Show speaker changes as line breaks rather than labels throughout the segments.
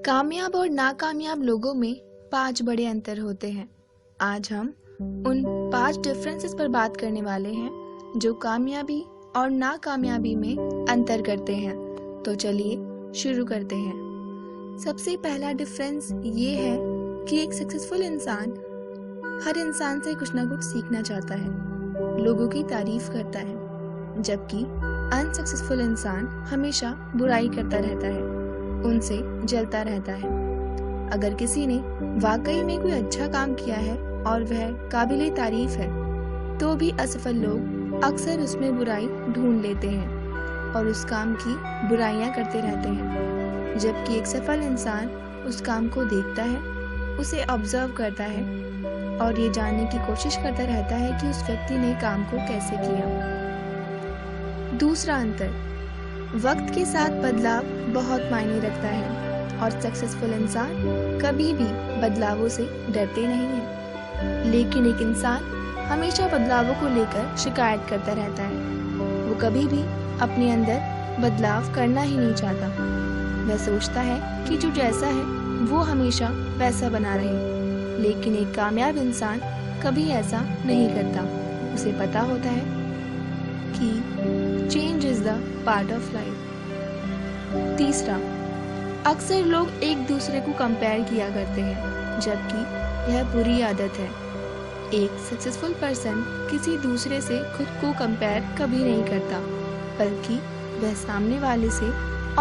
कामयाब और नाकामयाब लोगों में 5 बड़े अंतर होते हैं। आज हम उन 5 डिफरेंसेस पर बात करने वाले हैं जो कामयाबी और नाकामयाबी में अंतर करते हैं। तो चलिए शुरू करते हैं। सबसे पहला डिफरेंस ये है कि एक सक्सेसफुल इंसान हर इंसान से कुछ ना कुछ सीखना चाहता है, लोगों की तारीफ करता है, जबकि अनसक्सेसफुल इंसान हमेशा बुराई करता रहता है, उनसे जलता रहता है। अगर किसी ने वाकई में कोई अच्छा काम किया है और वह काबिले तारीफ है, तो भी असफल लोग अक्सर उसमें बुराई ढूंढ लेते हैं और उस काम की बुराइयां करते रहते हैं। जबकि एक सफल इंसान उस काम को देखता है, उसे ऑब्जर्व करता है और ये जानने की कोशिश करता रहता है कि उस व्यक्ति ने काम को कैसे किया। दूसरा अंतर, वक्त के साथ बदलाव बहुत मायने रखता है और सक्सेसफुल इंसान कभी भी बदलावों से डरते नहीं है, लेकिन एक इंसान हमेशा बदलावों को लेकर शिकायत करता रहता है। वो कभी भी अपने अंदर बदलाव करना ही नहीं चाहता। वह सोचता है कि जो जैसा है वो हमेशा वैसा बना रहे, लेकिन एक कामयाब इंसान कभी ऐसा नहीं करता। उसे पता होता है कि change is the part of life. तीसरा, अक्सर लोग एक दूसरे को कंपेयर किया करते हैं, जबकि यह बुरी आदत है। एक सक्सेसफुल पर्सन किसी दूसरे से खुद को कंपेयर कभी नहीं करता, बल्कि वह सामने वाले से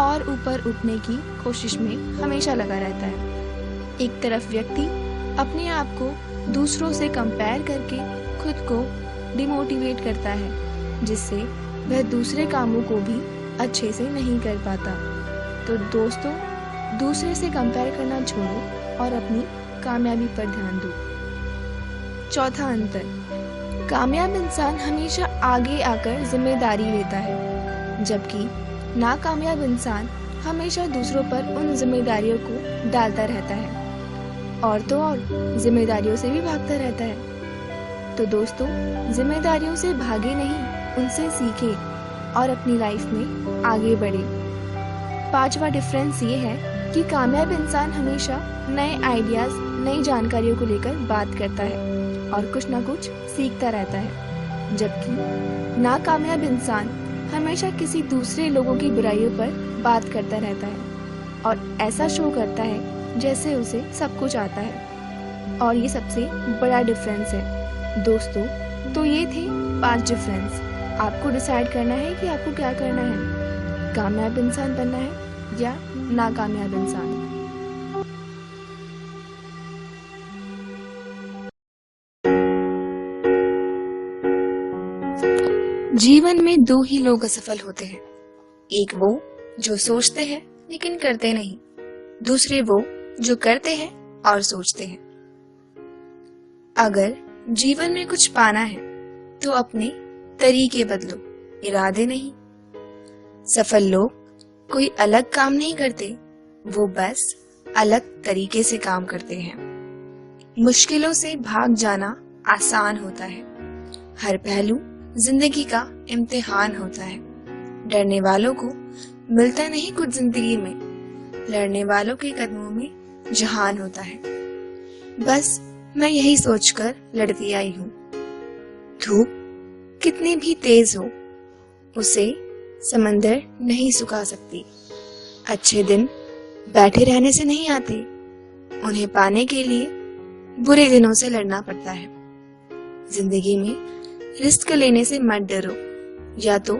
और ऊपर उठने की कोशिश में हमेशा लगा रहता है। एक तरफ व्यक्ति अपने आप को दूसरों से कंपेयर करके खुद को डिमोटिवेट करता है, जिससे वह दूसरे कामों को भी अच्छे से नहीं कर पाता। तो दोस्तों, दूसरे से कंपेयर करना छोड़ो और अपनी कामयाबी पर ध्यान दो। चौथा अंतर, कामयाब इंसान हमेशा आगे आकर जिम्मेदारी लेता है, जबकि नाकामयाब इंसान हमेशा दूसरों पर उन जिम्मेदारियों को डालता रहता है और तो और जिम्मेदारियों से भी भागता रहता है। तो दोस्तों, जिम्मेदारियों से भागे नहीं, उनसे सीखे और अपनी लाइफ में आगे बढ़े। पांचवा डिफरेंस ये है कि कामयाब इंसान हमेशा नए आइडियाज, नई जानकारियों को लेकर बात करता है और कुछ ना कुछ सीखता रहता है, जबकि नाकामयाब इंसान हमेशा किसी दूसरे लोगों की बुराइयों पर बात करता रहता है और ऐसा शो करता है जैसे उसे सब कुछ आता है। और ये सबसे बड़ा डिफरेंस है। दोस्तों, तो ये थे 5 डिफरेंस। आपको डिसाइड करना है कि आपको क्या करना है, कामयाब इंसान बनना है या नाकामयाब इंसान। जीवन में 2 ही लोग असफल होते हैं। एक वो जो सोचते हैं लेकिन करते नहीं, दूसरे वो जो करते हैं और सोचते हैं। अगर जीवन में कुछ पाना है तो अपने तरीके बदलो, इरादे नहीं। सफल लोग कोई अलग काम नहीं करते, वो बस अलग तरीके से काम करते हैं। मुश्किलों से भाग जाना आसान होता है। हर पहलू जिंदगी का इम्तिहान होता है। डरने वालों को मिलता नहीं कुछ जिंदगी में, लड़ने वालों के कदमों में जहान होता है। बस मैं यही सोचकर लड़ती आई हूँ। धूप कितनी भी तेज हो, उसे समंदर नहीं सुखा सकती। अच्छे दिन बैठे रहने से नहीं आते, उन्हें पाने के लिए बुरे दिनों से लड़ना पड़ता है। जिंदगी में रिस्क लेने से मत डरो, या तो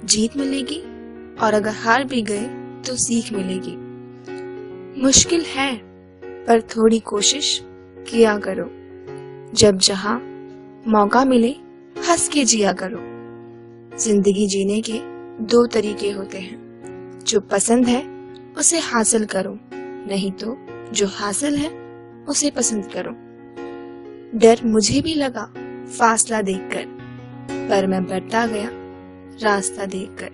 जीत मिलेगी और अगर हार भी गए तो सीख मिलेगी। मुश्किल है पर थोड़ी कोशिश किया करो। जब जहां मौका मिले हंस के जिया करो। जिंदगी जीने के 2 तरीके होते हैं, जो पसंद है उसे हासिल करो, नहीं तो जो हासिल है उसे पसंद करो। डर मुझे भी लगा फासला देखकर, पर मैं बढ़ता गया रास्ता देखकर।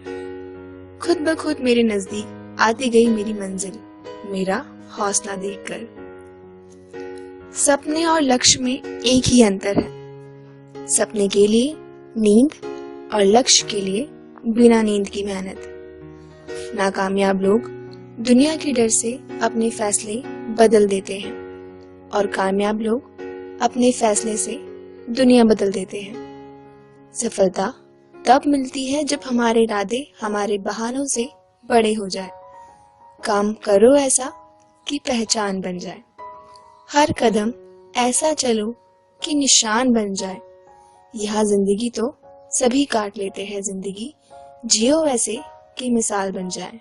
खुद ब खुद मेरे नजदीक आती गई मेरी मंजिल, मेरा हौसला देखकर। सपने और लक्ष्य में एक ही अंतर है। सपने के लिए नींद और लक्ष्य के लिए बिना नींद की मेहनत। नाकामयाब लोग दुनिया के डर से अपने फैसले बदल देते हैं और कामयाब लोग अपने फैसले से दुनिया बदल देते हैं। सफलता तब मिलती है जब हमारे इरादे हमारे बहानों से बड़े हो जाए। काम करो ऐसा कि पहचान बन जाए। हर कदम ऐसा चलो कि निशान बन जाए। यहाँ जिंदगी तो सभी काट लेते हैं, जिंदगी जियो वैसे कि मिसाल बन जाए।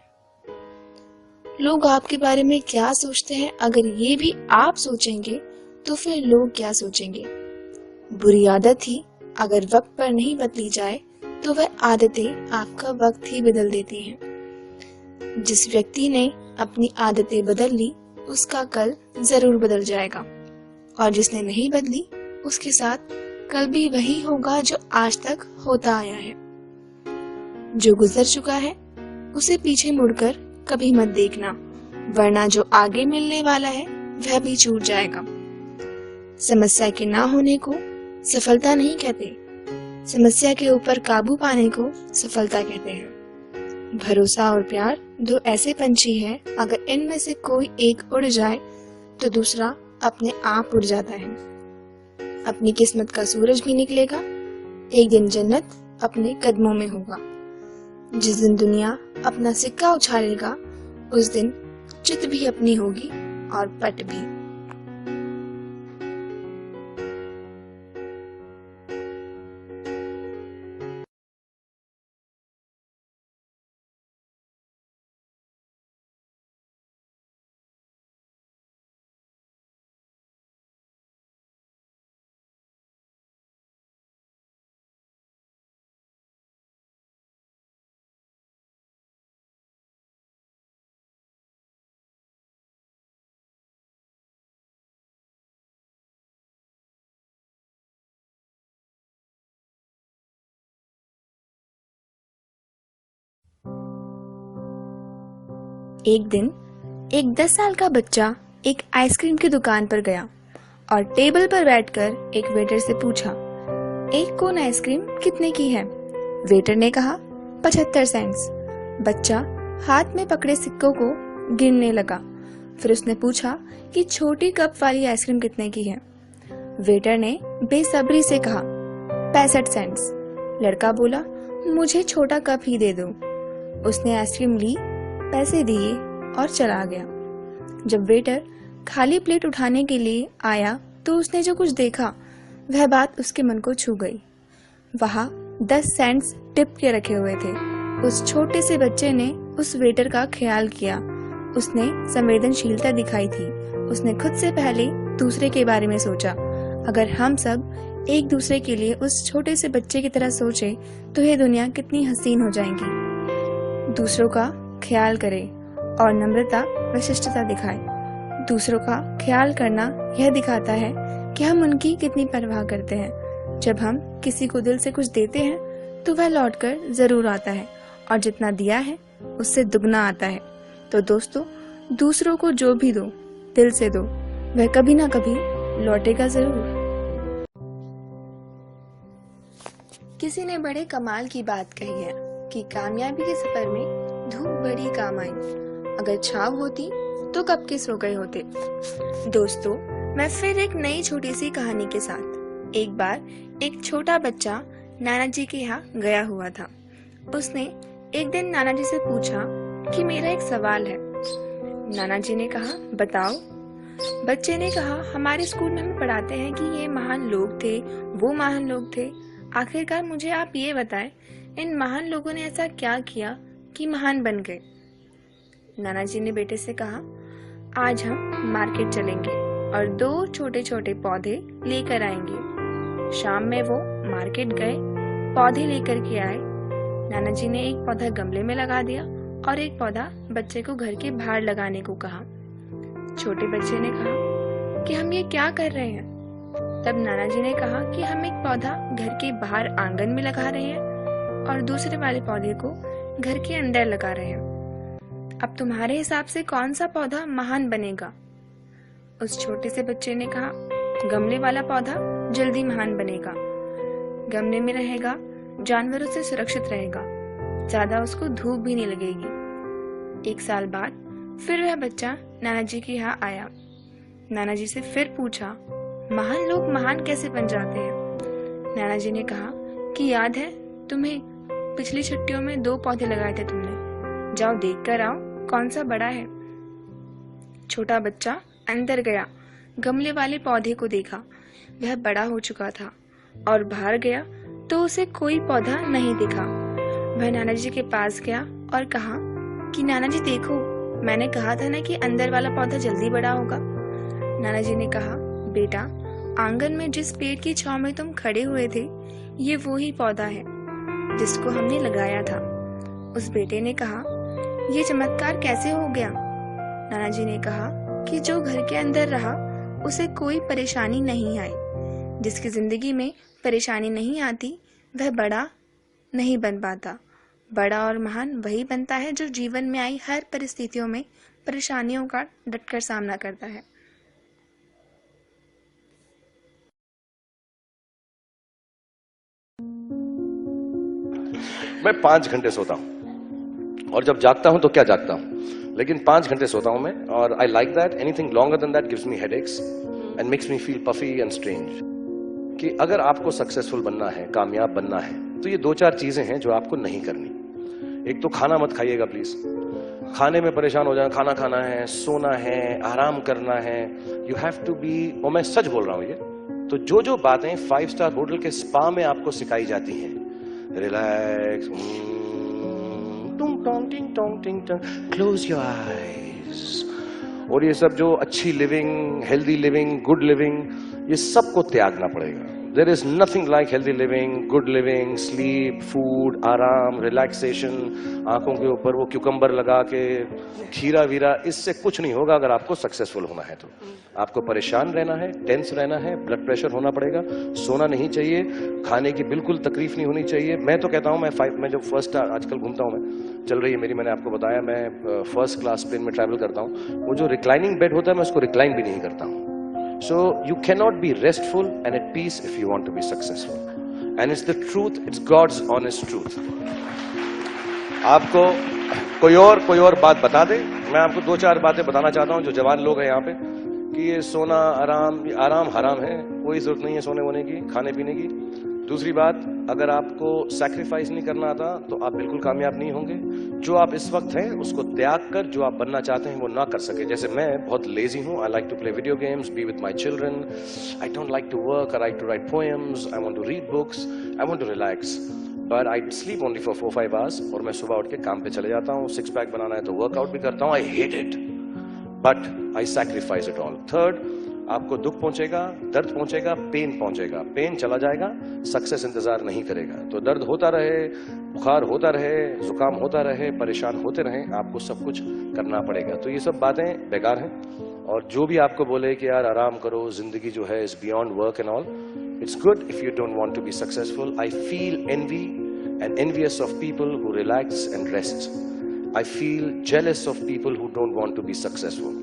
लोग आपके बारे में क्या सोचते हैं, अगर ये भी आप सोचेंगे तो फिर लोग क्या सोचेंगे। बुरी आदत ही अगर वक्त पर नहीं बदली जाए तो वह आदतें आपका वक्त ही बदल देती हैं। जिस व्यक्ति ने अपनी आदतें बदल ली उसका कल जरूर बदल जाएगा, और जिसने नहीं बदली उसके साथ कल भी वही होगा जो आज तक होता आया है। जो गुजर चुका है उसे पीछे मुड़कर कभी मत देखना, वरना जो आगे मिलने वाला है वह भी छूट जाएगा। समस्या के ना होने को सफलता नहीं कहते, समस्या के ऊपर काबू पाने को सफलता कहते हैं। भरोसा और प्यार दो ऐसे पंछी हैं, अगर इनमें से कोई एक उड़ जाए तो दूसरा अपने आप उड़ जाता है। अपनी किस्मत का सूरज भी निकलेगा, एक दिन जन्नत अपने कदमों में होगा। जिस दिन दुनिया अपना सिक्का उछालेगा उस दिन चित भी अपनी होगी और पट भी। एक दिन एक 10 साल का बच्चा एक आइसक्रीम की दुकान पर गया और टेबल पर बैठकर एक वेटर से पूछा, एक कोन आइसक्रीम कितने की है? वेटर ने कहा 75 सेंट्स। बच्चा हाथ में पकड़े सिक्कों को गिनने लगा। फिर उसने पूछा कि छोटी कप वाली आइसक्रीम कितने की है? वेटर ने बेसब्री से कहा 65 सेंट्स। लड़का बोला, मुझे छोटा कप ही दे दो। उसने आइसक्रीम ली, पैसे दिए और चला गया। जब वेटर खाली प्लेट उठाने के लिए आया तो उसने जो कुछ देखा वह बात उसके मन को छू गई। वहां 10 सेंट्स टिप के रखे हुए थे। उस छोटे से बच्चे ने उस वेटर का ख्याल किया। उसने संवेदनशीलता दिखाई थी। उसने खुद से पहले दूसरे के बारे में सोचा। अगर हम सब एक दूसरे के लिए उस छोटे से बच्चे की तरह सोचे तो यह दुनिया कितनी हसीन हो जाएगी। दूसरों का ख्याल करें और नम्रता व शिष्टता दिखाएं। दूसरों का ख्याल करना यह दिखाता है कि हम उनकी कितनी परवाह करते हैं। जब हम किसी को दिल से कुछ देते हैं तो वह लौटकर जरूर आता है, और जितना दिया है उससे दुगना आता है। तो दोस्तों, दूसरों को जो भी दो दिल से दो, वह कभी ना कभी लौटेगा जरूर। किसी ने बड़े कमाल की बात कही है कि कामयाबी के सफर में धूप बड़ी काम आई, अगर छाव होती तो कब के सो गए होते। दोस्तों, मैं फिर एक नई छोटी सी कहानी के साथ। एक बार एक छोटा बच्चा नाना जी के यहाँ गया हुआ था। उसने एक दिन नाना जी से पूछा कि मेरा एक सवाल है। नाना जी ने कहा, बताओ। बच्चे ने कहा, हमारे स्कूल में हमें पढ़ाते हैं कि ये महान लोग थे, वो महान लोग थे। आखिरकार मुझे आप ये बताएं, इन महान लोगों ने ऐसा क्या किया कि महान बन गए? नाना जी ने बेटे से कहा, आज हम मार्केट चलेंगे और 2 छोटे छोटे पौधे लेकर आएंगे। शाम में वो मार्केट गए, पौधे लेकर के आए। नाना जी ने एक पौधा गमले में लगा दिया और एक पौधा बच्चे को घर के बाहर लगाने को कहा। छोटे बच्चे ने कहा कि हम ये क्या कर रहे हैं? तब नाना जी ने कहा कि हम एक पौधा घर के बाहर आंगन में लगा रहे हैं और दूसरे वाले पौधे को घर के अंदर लगा रहे हैं। अब तुम्हारे हिसाब से कौन सा पौधा महान बनेगा? उस छोटे से बच्चे ने कहा, गमले वाला पौधा जल्दी महान बनेगा। गमले में रहेगा, जानवरों से सुरक्षित रहेगा, ज्यादा उसको धूप भी नहीं लगेगी। 1 साल बाद फिर वह बच्चा नाना जी के यहाँ आया। नाना जी से फिर पूछा, महान लोग महान कैसे बन जाते हैं? नाना जी ने कहा कि याद है तुम्हें पिछली छुट्टियों में 2 पौधे लगाए थे तुमने, जाओ देख कर आओ कौन सा बड़ा है। छोटा बच्चा अंदर गया, गमले वाले पौधे को देखा, वह बड़ा हो चुका था, और बाहर गया तो उसे कोई पौधा नहीं दिखा। वह नाना जी के पास गया और कहा कि नाना जी देखो, मैंने कहा था ना कि अंदर वाला पौधा जल्दी बड़ा होगा। नाना जी ने कहा, बेटा आंगन में जिस पेड़ की छांव में तुम खड़े हुए थे, ये वो ही पौधा है जिसको हमने लगाया था। उस बेटे ने कहा, ये चमत्कार कैसे हो गया? नाना जी ने कहा कि जो घर के अंदर रहा उसे कोई परेशानी नहीं आई। जिसकी जिंदगी में परेशानी नहीं आती वह बड़ा नहीं बन पाता। बड़ा और महान वही बनता है जो जीवन में आई हर परिस्थितियों में परेशानियों का डटकर सामना करता है।
मैं 5 घंटे सोता हूं, और जब जागता हूं तो क्या जागता हूं, लेकिन 5 घंटे सोता हूं मैं, और I like that. Anything longer than that gives me headaches and makes me feel puffy and strange. कि अगर आपको सक्सेसफुल बनना है, कामयाब बनना है, तो ये 2-4 चीजें हैं जो आपको नहीं करनी। एक तो खाना मत खाइएगा प्लीज। खाने में परेशान हो जाए, खाना खाना है, सोना है, आराम करना है, यू हैव टू बी, और मैं सच बोल रहा हूं ये, तो जो बातें 5 स्टार होटल के स्पा में आपको सिखाई जाती हैं, रिलैक्स, क्लोज योर आईज, और ये सब जो अच्छी living, healthy living, good living, ये सबको त्यागना पड़ेगा। There is nothing like healthy living, good living, sleep, food, आराम, रिलैक्सेशन, आंखों के ऊपर वो क्यूकम्बर लगा के खीरा वीरा, इससे कुछ नहीं होगा। अगर आपको सक्सेसफुल होना है तो आपको परेशान रहना है, टेंस रहना है, ब्लड प्रेशर होना पड़ेगा, सोना नहीं चाहिए, खाने की बिल्कुल तकलीफ नहीं होनी चाहिए। मैं तो कहता हूं, मैं जो फर्स्ट आजकल घूमता हूं, मैं चल रही है मेरी, मैंने आपको बताया मैं फर्स्ट क्लास प्लेन में ट्रैवल करता हूं, वो जो रिक्लाइनिंग बेड होता है मैं उसको रिक्लाइन भी नहीं करता हूं। So you cannot be restful and at peace if you want to be successful. And it's the truth, it's God's honest truth. आपको कोई और बात बता दे, मैं आपको 2-4 बातें बताना चाहता हूं जो जवान लोग हैं यहाँ पे, कि ये सोना आराम हराम है, कोई जरूरत नहीं है सोने वोने की, खाने पीने की। दूसरी बात, अगर आपको सैक्रिफाइस नहीं करना आता तो आप बिल्कुल कामयाब नहीं होंगे। जो आप इस वक्त हैं उसको त्याग कर जो आप बनना चाहते हैं वो ना कर सके। जैसे मैं बहुत लेजी हूं, I like to play video games, be with my children, I don't like to work, I like to write poems, I want to read books, I want to relax, but I sleep only for 4-5 hours, और मैं सुबह उठ के काम पे चले जाता हूँ। 6 पैक बनाना है तो वर्कआउट भी करता हूँ, I hate it but I sacrifice it all. Third, आपको दुख पहुंचेगा, दर्द पहुंचेगा, पेन पहुंचेगा, पेन चला जाएगा, सक्सेस इंतजार नहीं करेगा। तो दर्द होता रहे, बुखार होता रहे, जुकाम होता रहे, परेशान होते रहे, आपको सब कुछ करना पड़ेगा। तो ये सब बातें बेकार हैं, और जो भी आपको बोले कि यार आराम करो, जिंदगी जो है is beyond work and all, it's good if you don't want to be successful. I feel envy and envious of people who relax and rest. I feel jealous of people who don't want to be successful.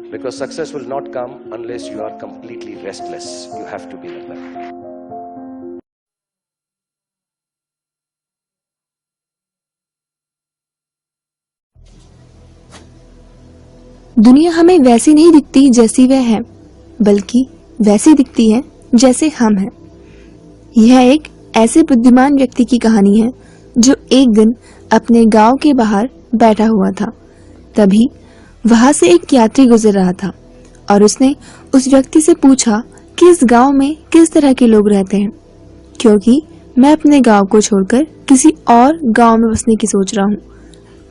Because success will not come unless you are completely restless. You have to be like that.
दुनिया हमें वैसी नहीं दिखती जैसी वह है, बल्कि वैसी दिखती है जैसे हम हैं। यह एक ऐसे बुद्धिमान व्यक्ति की कहानी है जो एक दिन अपने गांव के बाहर बैठा हुआ था। तभी वहां से एक यात्री गुजर रहा था और उसने उस व्यक्ति से पूछा कि इस गांव में किस तरह के लोग रहते हैं, क्योंकि मैं अपने गांव को छोड़कर किसी और गांव में बसने की सोच रहा हूँ।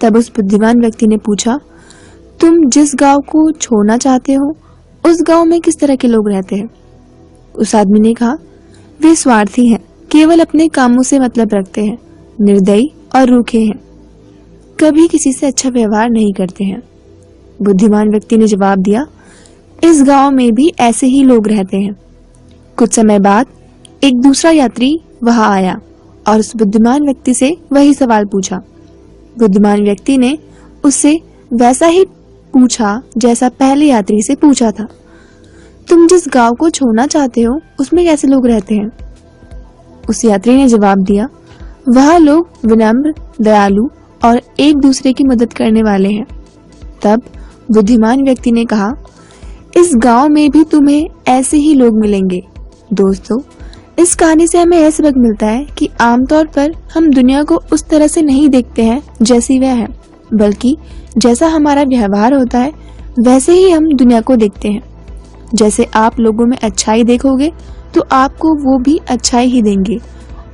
तब उस बुद्धिमान व्यक्ति ने पूछा, तुम जिस गांव को छोड़ना चाहते हो उस गांव में किस तरह के लोग रहते हैं? उस आदमी ने कहा, वे स्वार्थी हैं, केवल अपने कामों से मतलब रखते हैं, निर्दयी और रूखे हैं, कभी किसी से अच्छा व्यवहार नहीं करते हैं। बुद्धिमान व्यक्ति ने जवाब दिया, इस गांव में भी ऐसे ही लोग रहते हैं। कुछ समय बाद एक दूसरा यात्री वहां आया और उस बुद्धिमान व्यक्ति से वही सवाल पूछा। बुद्धिमान व्यक्ति ने उससे वैसा ही पूछा जैसा पहले यात्री से पूछा था, तुम जिस गांव को छोड़ना चाहते हो उसमें कैसे लोग रहते हैं? उस यात्री ने जवाब दिया, वहाँ लोग विनम्र, दयालु और एक दूसरे की मदद करने वाले हैं। तब बुद्धिमान व्यक्ति ने कहा, इस गांव में भी तुम्हें ऐसे ही लोग मिलेंगे। दोस्तों, इस कहानी से हमें यह सबक मिलता है कि आमतौर पर हम दुनिया को उस तरह से नहीं देखते हैं जैसी वह है, बल्कि जैसा हमारा व्यवहार होता है वैसे ही हम दुनिया को देखते हैं। जैसे आप लोगों में अच्छाई देखोगे तो आपको वो भी अच्छाई ही देंगे,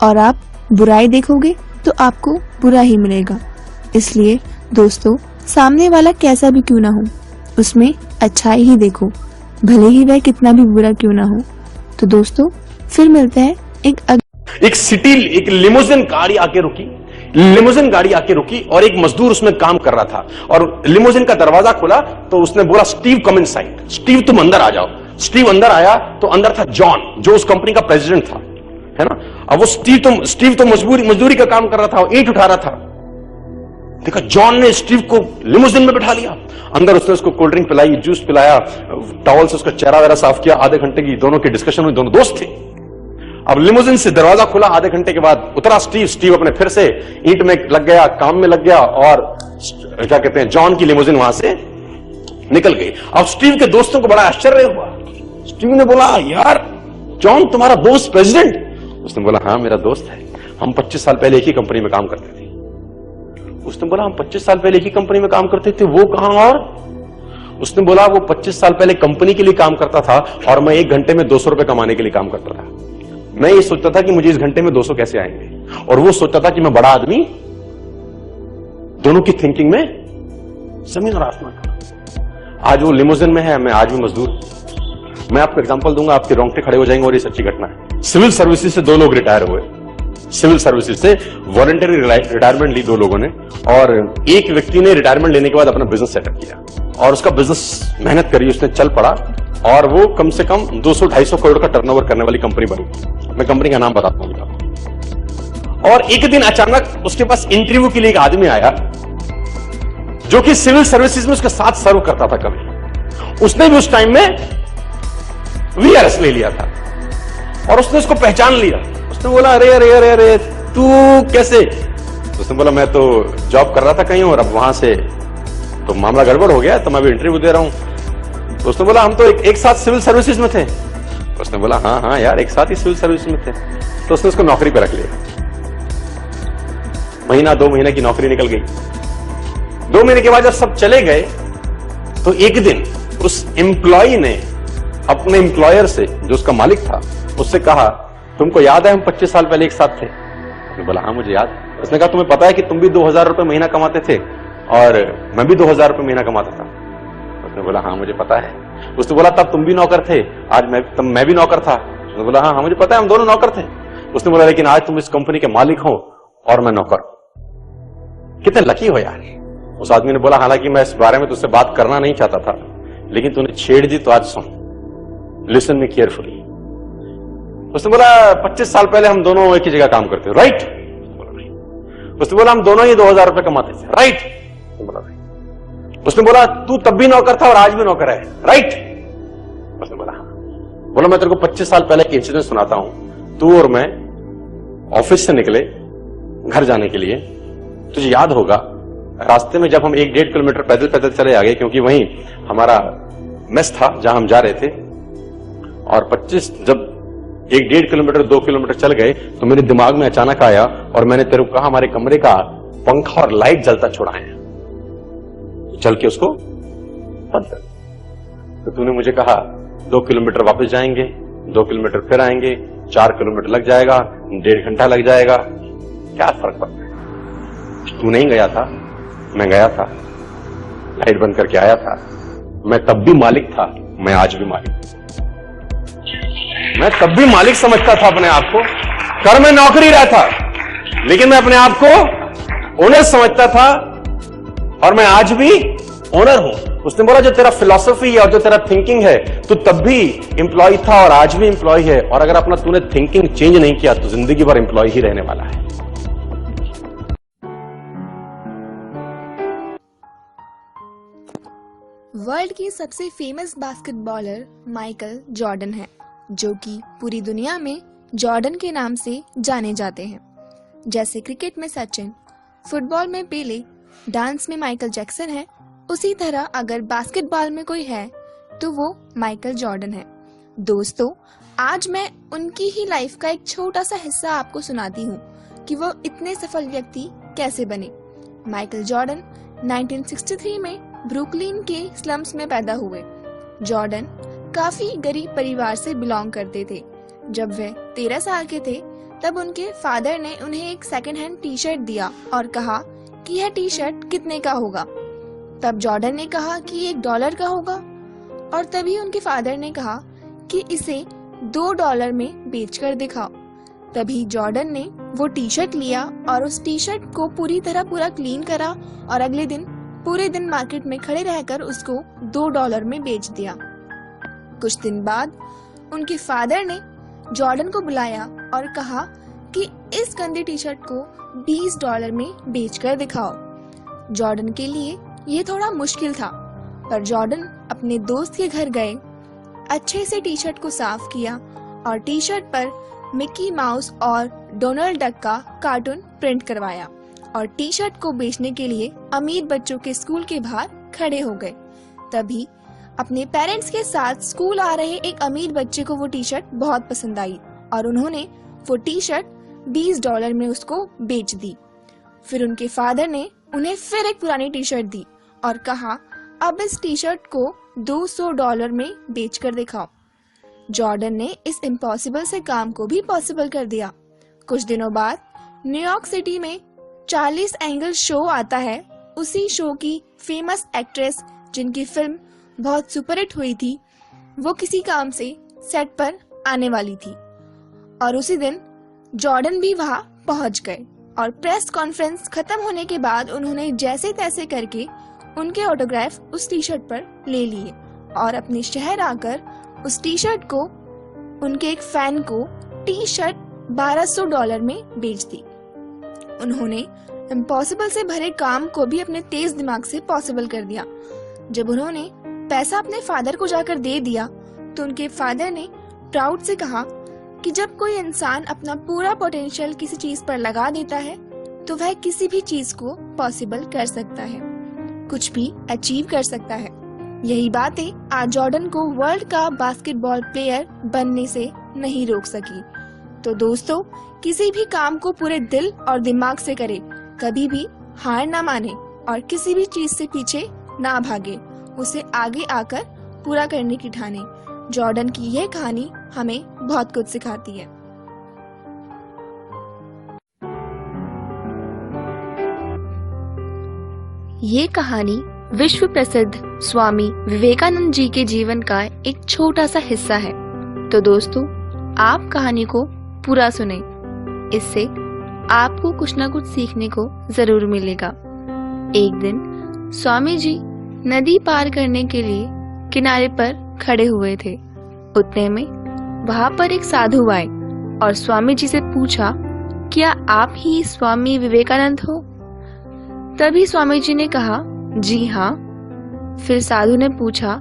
और आप बुराई देखोगे तो आपको बुरा ही मिलेगा। इसलिए दोस्तों, सामने वाला कैसा भी क्यों ना हो, उसमें अच्छाई ही देखो, भले ही वह कितना भी बुरा क्यों ना हो। तो दोस्तों, फिर मिलते हैं
एक लिमोजिन गाड़ी आके रुकी और एक मजदूर उसमें काम कर रहा था, और लिमोजिन का दरवाजा खुला तो उसने बोला, स्टीव कम इनसाइड, स्टीव तुम अंदर आ जाओ। स्टीव अंदर आया तो अंदर था जॉन, जो उस कंपनी का प्रेसिडेंट था, है ना। अब वो स्टीव तो मजदूरी का काम कर रहा था, ईंट उठा रहा था। देखा, जॉन ने स्टीव को लिमोजिन में बिठा लिया। अंदर उसने उसको कोल्ड ड्रिंक पिलाई, जूस पिलाया, टॉवल से उसका चेहरा वगैरह साफ किया। आधे घंटे की दोनों की डिस्कशन हुई, दोनों दोस्त थे। अब लिमोजिन से दरवाजा खुला, आधे घंटे के बाद उतरा स्टीव अपने फिर से ईंट में लग गया, काम में लग गया, और क्या कहते हैं, जॉन की लिमोजिन वहां से निकल गई। अब स्टीव के दोस्तों को बड़ा आश्चर्य हुआ। स्टीव ने बोला, यार जॉन तुम्हारा दोस्त प्रेसिडेंट? उसने बोला, हाँ मेरा दोस्त है, हम 25 साल पहले एक ही कंपनी में काम करते थे। उसने बोला, हम 25 साल पहले एक ही कंपनी में काम करते थे, वो कहां? और उसने बोला, वो 25 साल पहले कंपनी के लिए काम करता था और मैं 1 घंटे में 200 रुपए कमाने के लिए काम करता था। मैं ये सोचता था कि मुझे इस घंटे में 200 कैसे आएंगे, और वो सोचता था कि मैं बड़ा आदमी। दोनों की थिंकिंग में जमीन और आसमान का। आज वो लिमोजिन में है, मैं आज भी मजदूर। मैं आपको एग्जांपल दूंगा, आपके रोंगटे खड़े हो जाएंगे, और ये सच्ची घटना है। सिविल सर्विसेज से 2 लोग रिटायर हुए, सिविल सर्विसेज से वॉलंटरी रिटायरमेंट ली 2 लोगों ने, और एक व्यक्ति ने रिटायरमेंट लेने के बाद अपना बिजनेस सेटअप किया, और उसका बिजनेस मेहनत करी, उसने चल पड़ा, और वो कम से कम 200-250 करोड़ का टर्नओवर करने वाली कंपनी बनी। मैं कंपनी का नाम बताता हूं। और एक दिन अचानक उसके पास इंटरव्यू के लिए एक आदमी आया, जो कि सिविल सर्विसेज में उसके साथ सर्व करता था कभी। उसने भी उस टाइम में वीआरएस ले लिया था, और उसने उसको पहचान लिया। उसने बोला, अरे अरे अरे अरे तू कैसे? उसने बोला, मैं तो जॉब कर रहा था कहीं, और अब वहां से तो मामला गड़बड़ हो गया, तो मैं भी इंटरव्यू दे रहा हूं। तो उसने बोला, हम तो एक साथ सिविल सर्विसेज में थे। उसने बोला, हाँ हाँ यार, एक साथ ही सिविल सर्विस में थे। तो उसने उसको नौकरी पर रख लिया। महीना 2 महीने की नौकरी निकल गई। 2 महीने के बाद जब सब चले गए, तो एक दिन उस एम्प्लॉय ने अपने एम्प्लॉयर से, जो उसका मालिक था, उससे कहा, तुमको याद है हम 25 साल पहले एक साथ थे? उसने बोला, हाँ मुझे याद। उसने कहा, तुम्हें पता है कि तुम भी 2000 रुपए महीना कमाते थे और मैं भी 2000 रुपए महीना कमाता था? उसने बोला, हाँ मुझे पता है। उसने बोला, तब तुम भी नौकर थे, आज मैं भी नौकर था? उसने बोला, हाँ मुझे पता है, हम दोनों नौकर थे। उसने बोला, लेकिन आज तुम इस कंपनी के मालिक हो और मैं नौकर। कितने लकी हो यार। उस आदमी ने बोला, हालांकि मैं इस बारे में तुझसे बात करना नहीं चाहता था, लेकिन तूने छेड़ दी तो आज सुन, लिसन मी केयरफुली। उसने बोला, 25 साल पहले हम दोनों एक ही जगह काम करते थे, राइट? उसने बोला, हम दोनों ही 2000 रुपए कमाते थे, राइट? उसने बोला, तू तब भी नौकर था और आज भी नौकर है, राइट? उसने बोला, बोला, मैं तेरे को 25 साल पहले एक इंसिडेंट सुनाता हूं। तू और मैं ऑफिस से निकले घर जाने के लिए। तुझे याद होगा, रास्ते में जब हम 1-1.5 किलोमीटर पैदल पैदल चले आ गए, क्योंकि वहीं हमारा मेस था जहां हम जा रहे थे, और 25 जब 1-1.5 किलोमीटर 2 किलोमीटर चल गए, तो मेरे दिमाग में अचानक आया, और मैंने तेरे को कहा, हमारे कमरे का पंखा और लाइट जलता छोड़ा है, चल के उसको बंद कर। तो तूने मुझे कहा, 2 किलोमीटर वापस जाएंगे, 2 किलोमीटर फिर आएंगे, 4 किलोमीटर लग जाएगा, 1.5 घंटा लग जाएगा, क्या फर्क पड़ता है? तू नहीं गया था, मैं गया था, लाइट बंद करके आया था। मैं तब भी मालिक था, मैं आज भी मालिक। मैं तब भी मालिक समझता था अपने आप को, कर मैं नौकरी रहा था, लेकिन मैं अपने आप को ओनर समझता था, और मैं आज भी ओनर हूं। उसने बोला, जो तेरा फिलॉसफी है और जो तेरा थिंकिंग है, तू तब भी एम्प्लॉय था और आज भी एम्प्लॉय है, और अगर अपना तूने थिंकिंग चेंज नहीं किया तो जिंदगी भर एम्प्लॉय ही रहने वाला है।
वर्ल्ड की सबसे फेमस बास्केटबॉलर माइकल जॉर्डन है, जो कि पूरी दुनिया में जॉर्डन के नाम से जाने जाते हैं। जैसे क्रिकेट में सचिन, फुटबॉल में पेले, डांस में माइकल जैक्सन है, उसी तरह अगर बास्केटबॉल में कोई है तो वो माइकल जॉर्डन है। दोस्तों, आज मैं उनकी ही लाइफ का एक छोटा सा हिस्सा आपको सुनाती हूँ कि वो इतने सफल व्यक्ति कैसे बने। माइकल जॉर्डन 1963 में ब्रुकलिन के स्लम्स में पैदा हुए। जॉर्डन काफी गरीब परिवार से बिलोंग करते थे। जब वे 13 साल के थे तब उनके फादर ने उन्हें एक सेकंड हैंड टी शर्ट दिया और कहा कि यह टी शर्ट कितने का होगा। तब जॉर्डन ने कहा कि $1 का होगा और तभी उनके फादर ने कहा कि इसे $2 में बेचकर दिखाओ। तभी जॉर्डन ने वो टी शर्ट लिया और उस टी शर्ट को पूरी तरह पूरा क्लीन करा और अगले दिन पूरे दिन मार्केट में खड़े रहकर उसको $2 में बेच दिया। कुछ दिन बाद उनके फादर ने जॉर्डन को बुलाया और कहा कि इस गंदी टी शर्ट को $20 में बेचकर दिखाओ। जॉर्डन के लिए ये थोड़ा मुश्किल था, पर जॉर्डन अपने दोस्त के घर गए, अच्छे से टी शर्ट को साफ किया और टी शर्ट पर मिकी माउस और डोनाल्ड डक का कार्टून प्रिंट करवाया और टी शर्ट को बेचने के लिए अमीर बच्चों के स्कूल के बाहर खड़े हो गए। तभी अपने पेरेंट्स के साथ स्कूल आ रहे एक अमीर बच्चे को वो टी शर्ट बहुत पसंद आई और उन्होंने वो टी शर्ट $20 में उसको बेच दी। फिर उनके फादर ने उन्हें फिर एक पुरानी टी शर्ट दी और कहा, अब इस टी शर्ट को $200 में बेचकर दिखाओ। जॉर्डन ने इस इम्पॉसिबल से काम को भी पॉसिबल कर दिया। कुछ दिनों बाद न्यूयॉर्क सिटी में 40 एंगल शो आता है। उसी शो की फेमस एक्ट्रेस जिनकी फिल्म बहुत सुपरहिट हुई थी, वो किसी काम से सेट पर आने वाली थी और उसी दिन जॉर्डन भी वहां पहुंच गए और प्रेस कॉन्फ्रेंस खत्म होने के बाद उन्होंने जैसे तैसे करके उनके ऑटोग्राफ उस टी शर्ट पर ले लिए और अपने शहर आकर उस टी शर्ट को उनके एक फैन को टी शर्ट $1200 में बेच दी। उन्होंने इम्पॉसिबल से भरे काम को भी अपने तेज दिमाग से पॉसिबल कर दिया। जब उन्होंने पैसा अपने फादर को जाकर दे दिया तो उनके फादर ने प्राउड से कहा कि जब कोई इंसान अपना पूरा पोटेंशियल किसी चीज पर लगा देता है तो वह किसी भी चीज को पॉसिबल कर सकता है, कुछ भी अचीव कर सकता है। यही बातें आज जॉर्डन को वर्ल्ड का बास्केटबॉल प्लेयर बनने से नहीं रोक सकी। तो दोस्तों, किसी भी काम को पूरे दिल और दिमाग से करे, कभी भी हार ना माने और किसी भी चीज से पीछे ना भागे, उसे आगे आकर पूरा करने की ठाने। जॉर्डन की यह कहानी हमें बहुत कुछ सिखाती है। ये कहानी विश्व प्रसिद्ध स्वामी विवेकानंद जी के जीवन का एक छोटा सा हिस्सा है। तो दोस्तों, आप कहानी को पूरा सुने, इससे आपको कुछ ना कुछ सीखने को जरूर मिलेगा। एक दिन स्वामी जी नदी पार करने के लिए किनारे पर खड़े हुए थे। उतने में वहां पर एक साधु आए और स्वामी जी से पूछा, क्या आप ही स्वामी विवेकानंद हो? तभी स्वामी जी ने कहा, जी हाँ। फिर साधु ने पूछा,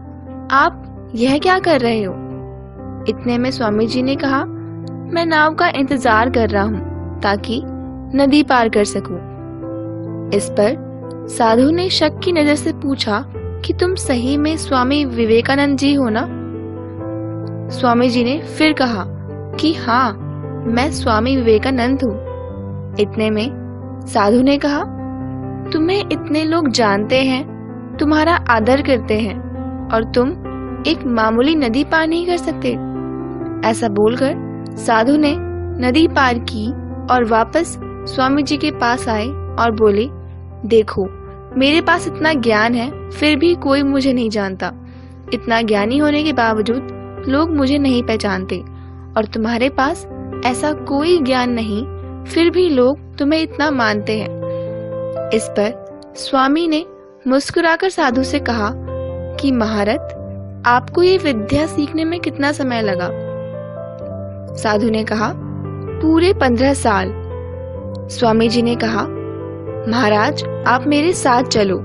आप यह क्या कर रहे हो? इतने में स्वामी जी ने कहा, मैं नाव का इंतजार कर रहा हूँ ताकि नदी पार कर सकूं। इस पर साधु ने शक की नजर से पूछा कि तुम सही में स्वामी विवेकानंद जी हो ना? स्वामी जी ने फिर कहा कि हाँ, मैं स्वामी विवेकानंद हूँ। इतने में साधु ने कहा, तुम्हें इतने लोग जानते हैं, तुम्हारा आदर करते हैं और तुम एक मामूली नदी पार नहीं कर सकते? ऐसा बोलकर साधु ने नदी पार की और वापस स्वामी जी के पास आए और बोले, देखो, मेरे पास इतना ज्ञान है फिर भी कोई मुझे नहीं जानता। इतना ज्ञानी होने के बावजूद लोग मुझे नहीं पहचानते और तुम्हारे पास ऐसा कोई ज्ञान नहीं फिर भी लोग तुम्हें इतना मानते हैं। इस पर स्वामी ने मुस्कुराकर साधु से कहा कि महारथ, आपको ये विद्या सीखने में कितना समय लगा? साधु ने कहा, पूरे 15 साल। स्वामी जी ने कहा, महाराज, आप मेरे साथ चलो।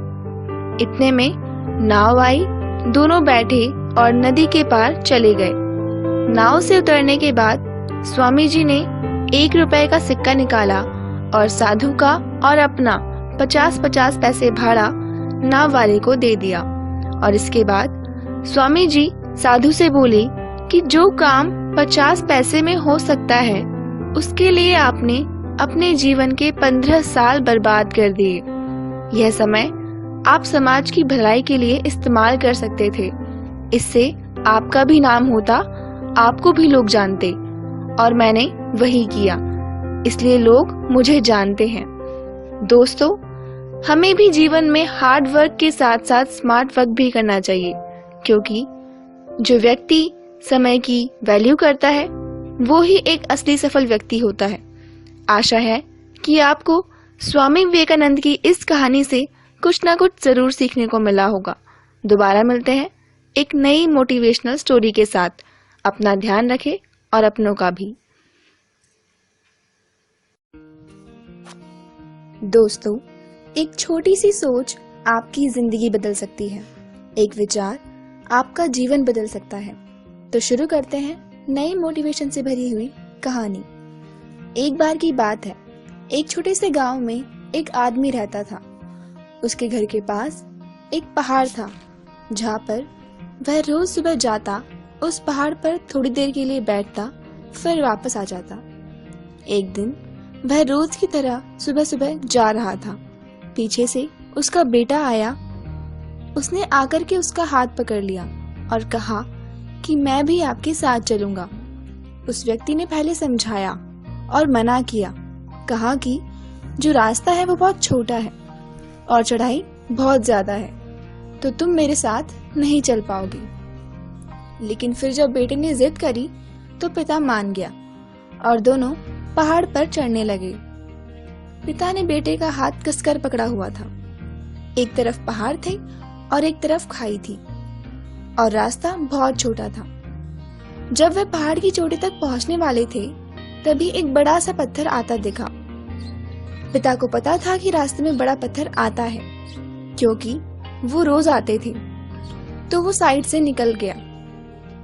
इतने में नाव आई, दोनों बैठे और नदी के पार चले गए। नाव से उतरने के बाद स्वामी जी ने ₹1 का सिक्का निकाला और साधु का और अपना 50-50 पैसे भाड़ा नाव वाले को दे दिया। और इसके बाद स्वामी जी साधु से बोले कि जो काम 50 पैसे में हो सकता है उसके लिए आपने अपने जीवन के 15 साल बर्बाद कर दिए। यह समय आप समाज की भलाई के लिए इस्तेमाल कर सकते थे। इससे आपका भी नाम होता, आपको भी लोग जानते, और मैंने वही किया, इसलिए लोग मुझे जानते हैं। दोस्तों, हमें भी जीवन में हार्ड वर्क के साथ साथ स्मार्ट वर्क भी करना चाहिए, क्योंकि जो व्यक्ति समय की वैल्यू करता है वो ही एक असली सफल व्यक्ति होता है। आशा है कि आपको स्वामी विवेकानंद की इस कहानी से कुछ ना कुछ जरूर सीखने को मिला होगा। दोबारा मिलते हैं एक नई मोटिवेशनल स्टोरी के साथ। अपना ध्यान रखें और अपनों का भी। दोस्तों, एक छोटी सी सोच आपकी जिंदगी बदल सकती है। एक विचार आपका जीवन बदल सकता है। तो शुरू करते हैं नई मोटिवेशन से भरी हुई कहानी। एक बार की बात है, एक छोटे से गांव में एक आदमी रहता था। उसके घर के पास एक पहाड़ था जहाँ पर वह रोज सुबह जाता, उस पहाड़ पर थोड़ी देर के लिए बैठता, फिर वापस आ जाता। एक दिन वह रोज की तरह सुबह सुबह जा रहा था। पीछे से उसका बेटा आया। उसने आकर के उसका हाथ पकड़ लिया और कहा कि मैं भी आपके साथ चलूंगा। उस व्यक्ति ने पहले समझाया और मना किया, कहा कि जो रास्ता है वो बहुत छोटा है और चढ़ाई बहुत ज्यादा है, तो तुम मेरे साथ नहीं चल पाओगे। लेकिन फिर जब बेटे ने जिद करी तो पिता मान गया और दोनों पहाड़ पर चढ़ने लगे। पिता ने बेटे का हाथ कसकर पकड़ा हुआ था। एक तरफ पहाड़ थे और एक तरफ खाई थी और रास्ता बहुत छोटा था। जब वे पहाड़ की चोटी तक पहुंचने वाले थे तभी एक बड़ा सा पत्थर आता दिखा। पिता को पता था कि रास्ते में बड़ा पत्थर आता है, क्योंकि वो रोज आते थे, तो वो साइड से निकल गया।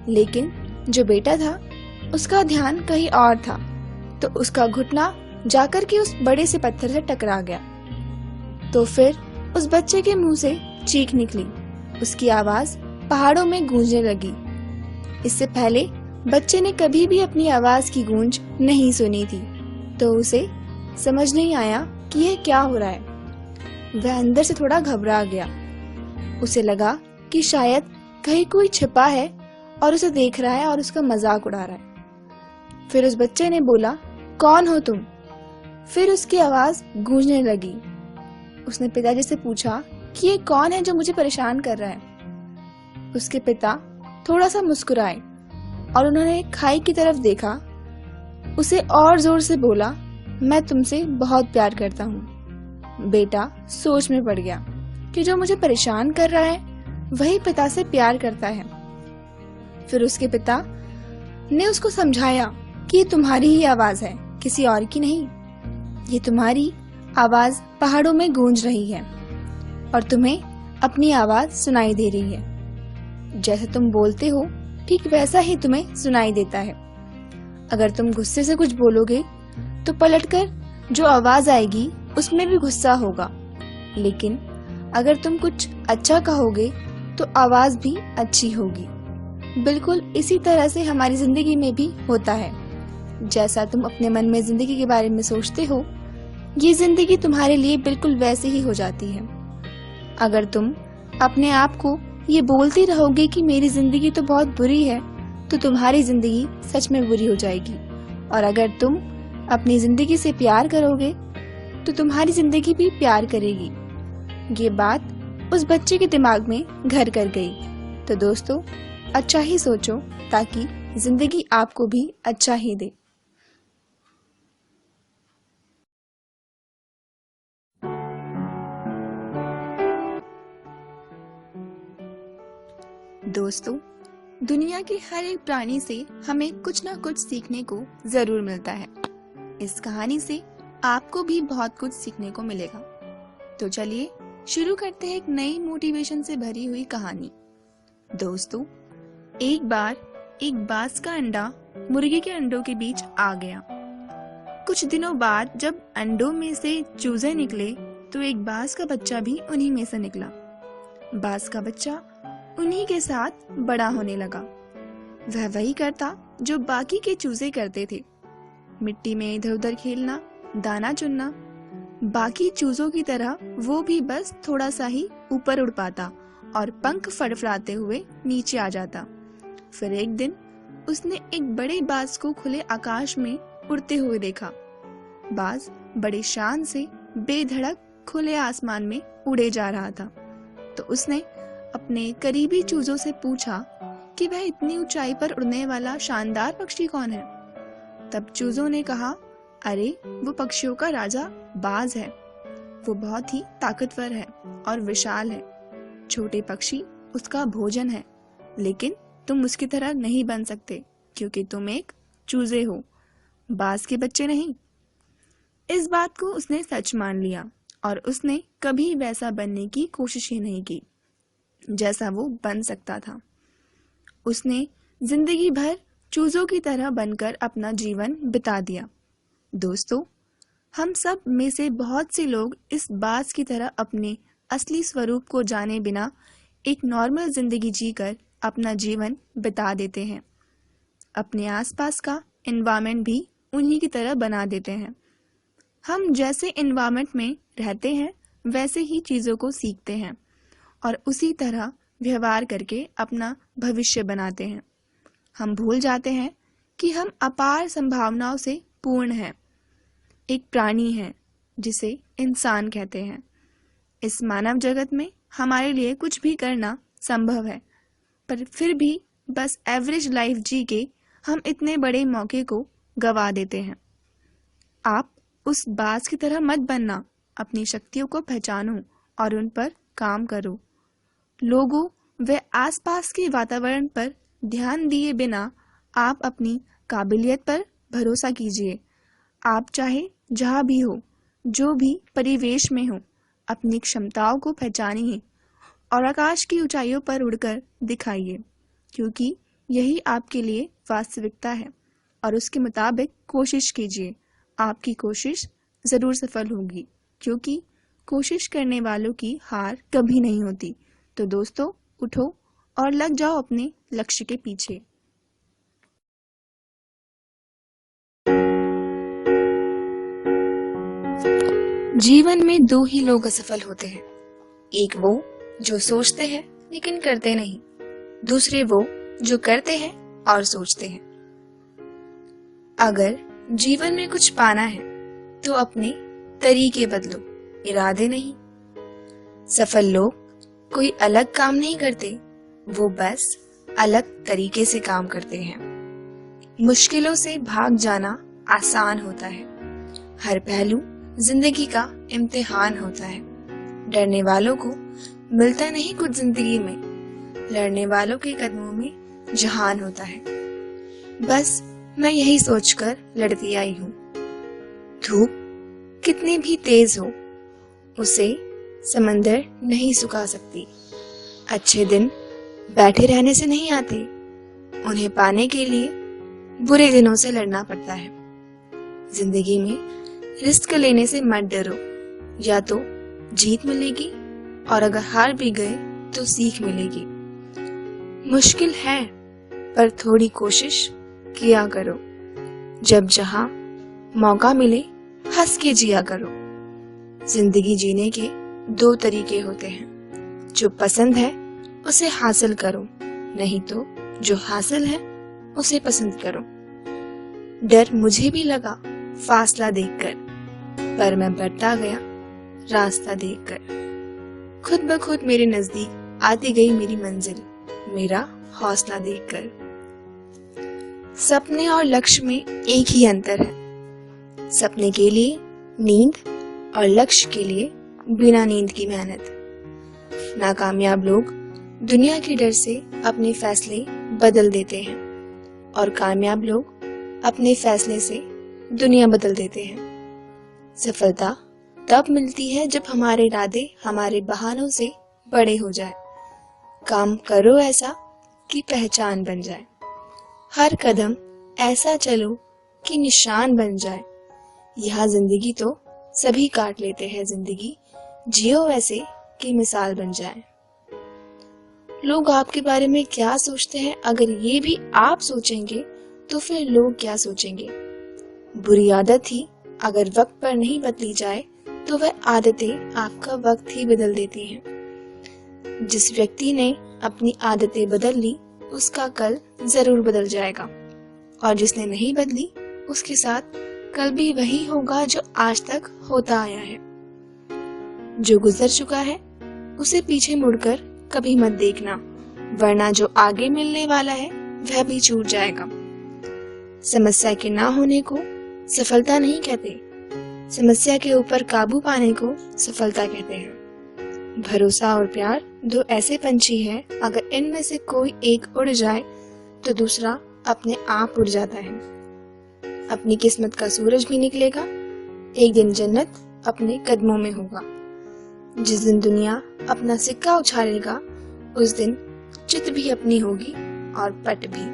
लेकिन जो बेटा था उसका ध्यान कहीं और था, तो उसका घुटना जाकर के उस बड़े से पत्थर से टकरा गया। तो फिर उस बच्चे के मुंह से चीख निकली। उसकी आवाज पहाड़ों में गूंजने लगी। इससे पहले बच्चे ने कभी भी अपनी आवाज की गूंज नहीं सुनी थी, तो उसे समझ नहीं आया कि यह क्या हो रहा है। वह अंदर से थोड़ा घबरा गया। उसे लगा कि शायद कहीं कोई छिपा है और उसे देख रहा है और उसका मजाक उड़ा रहा है। फिर उस बच्चे ने बोला, कौन हो तुम? फिर उसकी आवाज गूंजने लगी। उसने पिताजी से पूछा कि ये कौन है जो मुझे परेशान कर रहा है। उसके पिता थोड़ा सा मुस्कुराए और उन्होंने खाई की तरफ देखा। उसे और जोर से बोला, मैं तुमसे बहुत प्यार करता हूँ। बेटा सोच में पड़ गया कि जो मुझे परेशान कर रहा है वही पिता से प्यार करता है। फिर उसके पिता ने उसको समझाया कि ये तुम्हारी ही आवाज है, किसी और की नहीं। ये तुम्हारी आवाज पहाड़ों में गूंज रही है और तुम्हें अपनी आवाज सुनाई दे रही है। जैसे तुम बोलते हो ठीक वैसा ही तुम्हें सुनाई देता है। अगर तुम गुस्से से कुछ बोलोगे तो पलटकर जो आवाज आएगी उसमें भी गुस्सा होगा, लेकिन अगर तुम कुछ अच्छा कहोगे तो आवाज भी अच्छी होगी। बिल्कुल इसी तरह से हमारी जिंदगी में भी होता है। जैसा तुम अपने मन में जिंदगी के बारे में सोचते हो, ये जिंदगी तुम्हारे लिए बिल्कुल वैसे ही हो जाती है। अगर तुम अपने आप को ये बोलते रहोगे कि मेरी जिंदगी तो बहुत बुरी है, तो तुम्हारी जिंदगी सच में बुरी हो जाएगी। और अगर तुम अपनी जिंदगी से प्यार करोगे तो तुम्हारी जिंदगी भी प्यार करेगी। ये बात उस बच्चे के दिमाग में घर कर गई। तो दोस्तों, अच्छा ही सोचो ताकि जिंदगी आपको भी अच्छा ही दे। दोस्तों, दुनिया के हर एक प्राणी से हमें कुछ ना कुछ सीखने को जरूर मिलता है। इस कहानी से आपको भी बहुत कुछ सीखने को मिलेगा। तो चलिए शुरू करते हैं एक नई मोटिवेशन से भरी हुई कहानी। दोस्तों, एक बार एक बाज का अंडा मुर्गी के अंडों के बीच आ गया। कुछ दिनों बाद जब अंडों में से चूजे निकले तो एक बाज का बच्चा भी उन्हीं में से निकला। बाज का बच्चा उन्हीं के साथ बड़ा होने लगा। वह वही करता जो बाकी के चूजे करते थे, मिट्टी में इधर उधर खेलना, दाना चुनना। बाकी चूजों की तरह वो भी बस थोड़ा सा ही ऊपर उड़ पाता और पंख फड़फड़ाते हुए नीचे आ जाता। फिर एक दिन उसने एक बड़े बाज को खुले आकाश में उड़ते हुए देखा। बाज बड़े शान से बेधड़क खुले आसमान में उड़े जा रहा था। तो उसने अपने करीबी चूजों से पूछा कि वह इतनी ऊंचाई पर उड़ने वाला शानदार पक्षी कौन है। तब चूजों ने कहा, अरे वो पक्षियों का राजा बाज है। वो बहुत ही ताकतवर है और विशाल है। छोटे पक्षी उसका भोजन है, लेकिन तुम उसकी तरह नहीं बन सकते क्योंकि तुम एक चूजे हो, बाज के बच्चे नहीं। इस बात को उसने सच मान लिया और उसने कभी वैसा बनने की कोशिश ही नहीं की जैसा वो बन सकता था। उसने जिंदगी भर चूजों की तरह बनकर अपना जीवन बिता दिया। दोस्तों, हम सब में से बहुत से लोग इस बाज की तरह अपने असली स्वरूप को जाने बिना एक नॉर्मल जिंदगी जीकर अपना जीवन बिता देते हैं। अपने आसपास का एनवायरनमेंट भी उन्हीं की तरह बना देते हैं। हम जैसे एनवायरनमेंट में रहते हैं वैसे ही चीज़ों को सीखते हैं और उसी तरह व्यवहार करके अपना भविष्य बनाते हैं। हम भूल जाते हैं कि हम अपार संभावनाओं से पूर्ण हैं। एक प्राणी है जिसे इंसान कहते हैं। इस मानव जगत में हमारे लिए कुछ भी करना संभव है, पर फिर भी बस एवरेज लाइफ जी के हम इतने बड़े मौके को गवा देते हैं। आप उस बाज की तरह मत बनना। अपनी शक्तियों को पहचानो और उन पर काम करो। लोगों व आसपास के वातावरण पर ध्यान दिए बिना आप अपनी काबिलियत पर भरोसा कीजिए। आप चाहे जहाँ भी हो, जो भी परिवेश में हो, अपनी क्षमताओं को पहचानिए और आकाश की ऊंचाइयों पर उड़कर दिखाइए, क्योंकि यही आपके लिए वास्तविकता है। और उसके मुताबिक कोशिश कीजिए। आपकी कोशिश जरूर सफल होगी, क्योंकि कोशिश करने वालों की हार कभी नहीं होती। तो दोस्तों, उठो और लग जाओ अपने लक्ष्य के पीछे। जीवन में दो ही लोग असफल होते हैं। एक वो जो सोचते हैं लेकिन करते नहीं, दूसरे वो जो करते हैं और सोचते हैं। अगर जीवन में कुछ पाना है तो अपने तरीके बदलो, इरादे नहीं। सफल लोग कोई अलग काम नहीं करते, वो बस अलग तरीके से काम करते हैं। मुश्किलों से भाग जाना आसान होता है। हर पहलू जिंदगी का इम्तिहान होता है। डरने वालों को मिलता नहीं कुछ जिंदगी में, लड़ने वालों के कदमों में जहान होता है। बस मैं यही सोचकर लड़ती आई हूँ। धूप कितनी भी तेज हो, उसे समंदर नहीं सुखा सकती। अच्छे दिन बैठे रहने से नहीं आते, उन्हें पाने के लिए बुरे दिनों से लड़ना पड़ता है। जिंदगी में रिस्क लेने से मत डरो, या तो जीत मिलेगी और अगर हार भी गए तो सीख मिलेगी। मुश्किल है, पर थोड़ी कोशिश किया करो। जब जहां मौका मिले हंस के जिया करो। जिंदगी जीने के दो तरीके होते हैं। जो पसंद है उसे हासिल करो, नहीं तो जो हासिल है उसे पसंद करो। डर मुझे भी लगा फासला देखकर, पर मैं बढ़ता गया रास्ता देखकर। खुद ब खुद मेरे नजदीक आती गई मेरी मंजिल, मेरा हौसला देखकर। सपने और लक्ष्य में एक ही अंतर है। सपने के लिए नींद और लक्ष्य के लिए बिना नींद की मेहनत। नाकामयाब लोग दुनिया के डर से अपने फैसले बदल देते हैं और कामयाब लोग अपने फैसले से दुनिया बदल देते हैं। सफलता तब मिलती है जब हमारे इरादे हमारे बहानों से बड़े हो जाए। काम करो ऐसा कि पहचान बन जाए। हर कदम ऐसा चलो कि निशान बन जाए। यहाँ जिंदगी तो सभी काट लेते हैं, जिंदगी जियो वैसे कि मिसाल बन जाए। लोग आपके बारे में क्या सोचते हैं, अगर ये भी आप सोचेंगे तो फिर लोग क्या सोचेंगे। बुरी आदत ही अगर वक्त पर नहीं बदली जाए तो वह आदतें आपका वक्त ही बदल देती हैं। जिस व्यक्ति ने अपनी आदतें बदल ली उसका कल जरूर बदल जाएगा, और जिसने नहीं बदली उसके साथ कल भी वही होगा जो आज तक होता आया है। जो गुजर चुका है उसे पीछे मुड़कर कभी मत देखना, वरना जो आगे मिलने वाला है वह भी छूट जाएगा। समस्या के ना होने को सफलता नहीं कहते, समस्या के ऊपर काबू पाने को सफलता कहते हैं। भरोसा और प्यार दो ऐसे पंछी हैं, अगर इनमें से कोई एक उड़ जाए तो दूसरा अपने आप उड़ जाता है। अपनी किस्मत का सूरज भी निकलेगा, एक दिन जन्नत अपने कदमों में होगा। जिस दिन दुनिया अपना सिक्का उछालेगा उस दिन चित भी अपनी होगी और पट भी।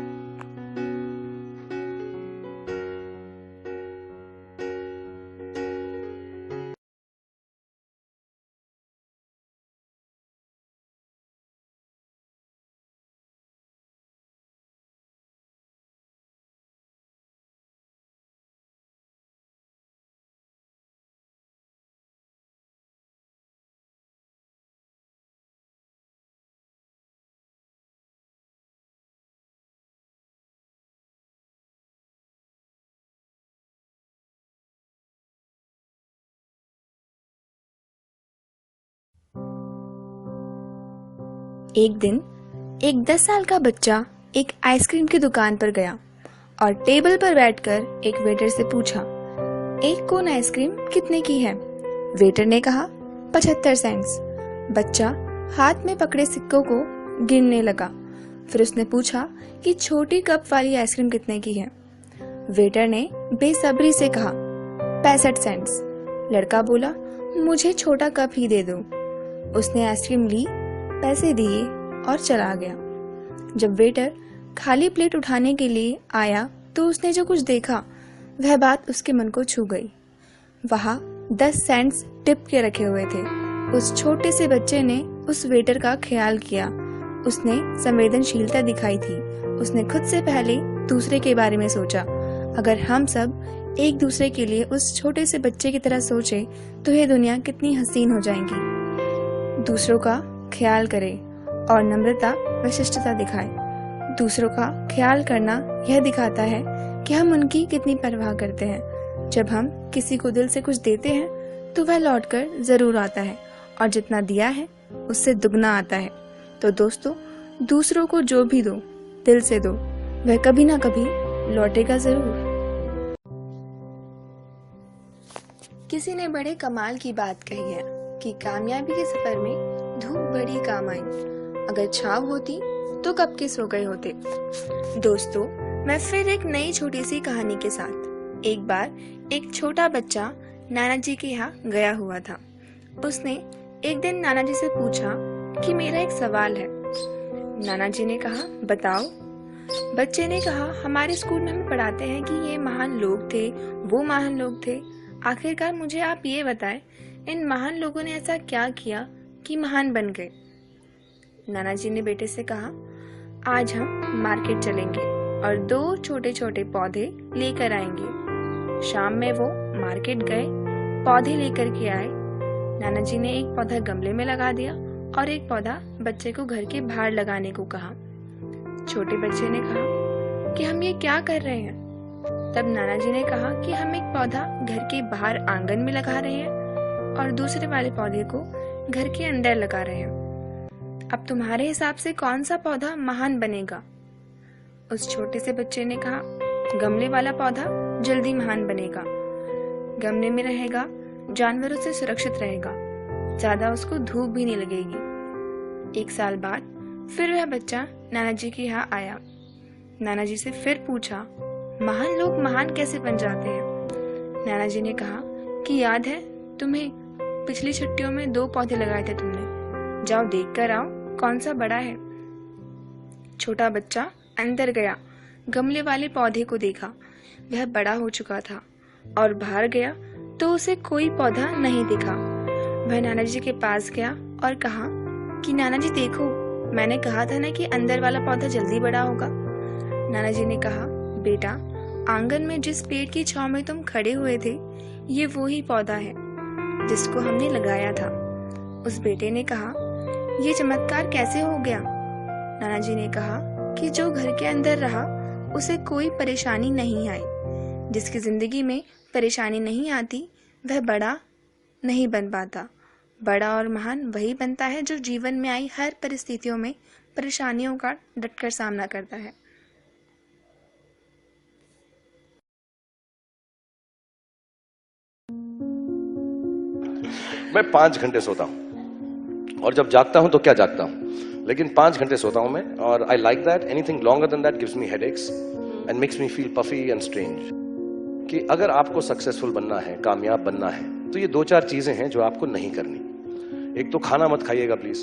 एक दिन एक 10 साल का बच्चा एक आइसक्रीम की दुकान पर गया और टेबल पर बैठकर एक वेटर से पूछा, एक कोन आइसक्रीम कितने की है? वेटर ने कहा 75 सेंट्स। बच्चा हाथ में पकड़े सिक्कों को गिनने लगा। फिर उसने पूछा कि छोटी कप वाली आइसक्रीम कितने की है? वेटर ने बेसब्री से कहा 65 सेंट्स। लड़का बोला, मुझे छोटा कप ही दे दो। उसने आइसक्रीम ली, पैसे दिए और चला गया। जब वेटर खाली प्लेट उठाने के लिए आया तो उसने जो कुछ देखा वह बात उसके मन को छू गई। वहां 10 सेंट्स टिप के रखे हुए थे। उस छोटे से बच्चे ने उस वेटर का ख्याल किया। उसने संवेदनशीलता दिखाई थी। उसने खुद से पहले दूसरे के बारे में सोचा। अगर हम सब एक दूसरे के लिए उस छोटे से बच्चे की तरह सोचे तो यह दुनिया कितनी हसीन हो जाएगी। दूसरों का ख्याल करें और नम्रता व शिष्टता दिखाएं। दूसरों का ख्याल करना यह दिखाता है कि हम उनकी कितनी परवाह करते हैं। जब हम किसी को दिल से कुछ देते हैं तो वह लौटकर जरूर आता है, और जितना दिया है उससे दुगना आता है। तो दोस्तों, दूसरों को जो भी दो दिल से दो, वह कभी ना कभी लौटेगा जरूर। किसी ने बड़े कमाल की बात कही है कि कामयाबी के सफर में धूप बड़ी काम आई, अगर छाव होती तो कब के सो गए होते। दोस्तों, मैं फिर एक नई छोटी सी कहानी के साथ। एक बार एक छोटा बच्चा नाना जी के यहाँ गया हुआ था। उसने एक दिन नाना जी से पूछा कि मेरा एक सवाल है। नाना जी ने कहा, बताओ। बच्चे ने कहा, हमारे स्कूल में हमें पढ़ाते हैं कि ये महान लोग थे, वो महान लोग थे। आखिरकार मुझे आप ये बताएं, इन महान लोगों ने ऐसा क्या किया कि महान बन गए? नाना जी ने बेटे से कहा, आज हम मार्केट चलेंगे और 2 छोटे छोटे पौधे लेकर आएंगे। शाम में वो मार्केट गए, पौधे लेकर के आए। नाना जी ने एक पौधा गमले में लगा दिया और एक पौधा बच्चे को घर के बाहर लगाने को कहा। छोटे बच्चे ने कहा कि हम ये क्या कर रहे हैं? तब नाना जी ने कहा कि हम एक पौधा घर के बाहर आंगन में लगा रहे हैं और दूसरे वाले पौधे को घर के अंदर लगा रहे हैं। अब तुम्हारे हिसाब से कौन सा पौधा महान बनेगा? उस छोटे से बच्चे ने कहा, गमले वाला पौधा जल्दी महान बनेगा। गमले में रहेगा, जानवरों से सुरक्षित रहेगा, ज्यादा उसको धूप भी नहीं लगेगी। 1 साल बाद फिर वह बच्चा नाना जी के यहाँ आया। नाना जी से फिर पूछा, महान लोग महान कैसे बन जाते हैं? नाना जी ने कहा कि याद है तुम्हें, पिछली छुट्टियों में 2 पौधे लगाए थे तुमने, जाओ देख कर आओ कौन सा बड़ा है। छोटा बच्चा अंदर गया, गमले वाले पौधे को देखा, वह बड़ा हो चुका था, और बाहर गया तो उसे कोई पौधा नहीं दिखा। वह नाना जी के पास गया और कहा कि नाना जी देखो, मैंने कहा था ना कि अंदर वाला पौधा जल्दी बड़ा होगा। नाना जी ने कहा, बेटा, आंगन में जिस पेड़ की छांव में तुम खड़े हुए थे, ये वो ही पौधा है जिसको हमने लगाया था। उस बेटे ने कहा, ये चमत्कार कैसे हो गया? नाना जी ने कहा कि जो घर के अंदर रहा उसे कोई परेशानी नहीं आई। जिसकी जिंदगी में परेशानी नहीं आती वह बड़ा नहीं बन पाता। बड़ा और महान वही बनता है जो जीवन में आई हर परिस्थितियों में परेशानियों का डटकर सामना करता है।
मैं 5 घंटे सोता हूं और जब जागता हूं तो क्या जागता हूं, लेकिन 5 घंटे सोता हूं मैं। और I like that. Anything longer than that gives me headaches and makes me feel puffy and strange. कि अगर आपको सक्सेसफुल बनना है, कामयाब बनना है, तो ये 2-4 चीजें हैं जो आपको नहीं करनी। एक तो खाना मत खाइएगा प्लीज।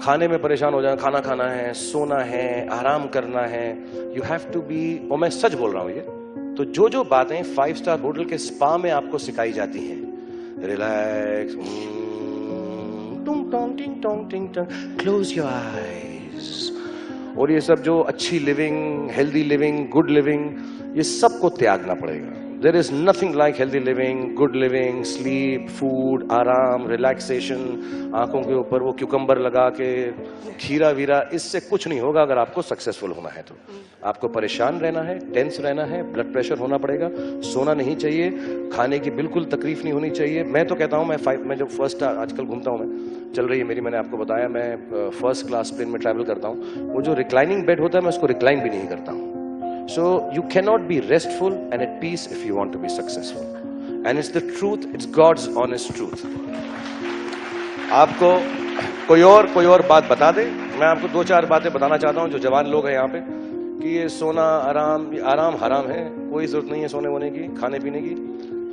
खाने में परेशान हो जाए, खाना खाना है, सोना है, आराम करना है। यू हैव टू बी, और मैं सच बोल रहा हूं ये, तो जो बातें 5 स्टार होटल के स्पा में आपको सिखाई जाती हैं, रिलैक्स, क्लोज योर आईज, और ये सब जो अच्छी living, healthy living, good living, ये सबको त्यागना पड़ेगा। There is nothing like healthy living, good living, sleep, food, आराम, relaxation, आंखों के ऊपर वो क्यूकम्बर लगा के खीरा वीरा, इससे कुछ नहीं होगा। अगर आपको सक्सेसफुल होना है तो आपको परेशान रहना है, टेंस रहना है, ब्लड प्रेशर होना पड़ेगा, सोना नहीं चाहिए, खाने की बिल्कुल तकलीफ नहीं होनी चाहिए। मैं तो कहता हूँ, मैं जब फर्स्ट आजकल घूमता हूँ, मैं चल रही है मेरी, मैंने आपको बताया मैं फर्स्ट क्लास प्लेन में ट्रैवल करता हूँ, वो जो रिक्लाइनिंग बेड होता है मैं उसको रिक्लाइन भी नहीं करता हूँ। So you cannot be restful and at peace if you want to be successful. And it's the truth, it's God's honest truth. आपको कोई और बात बता दे, मैं आपको 2-4 बातें बताना चाहता हूँ जो जवान लोग हैं यहाँ पे, कि ये सोना आराम हराम है, कोई जरूरत नहीं है सोने वोने की, खाने पीने की।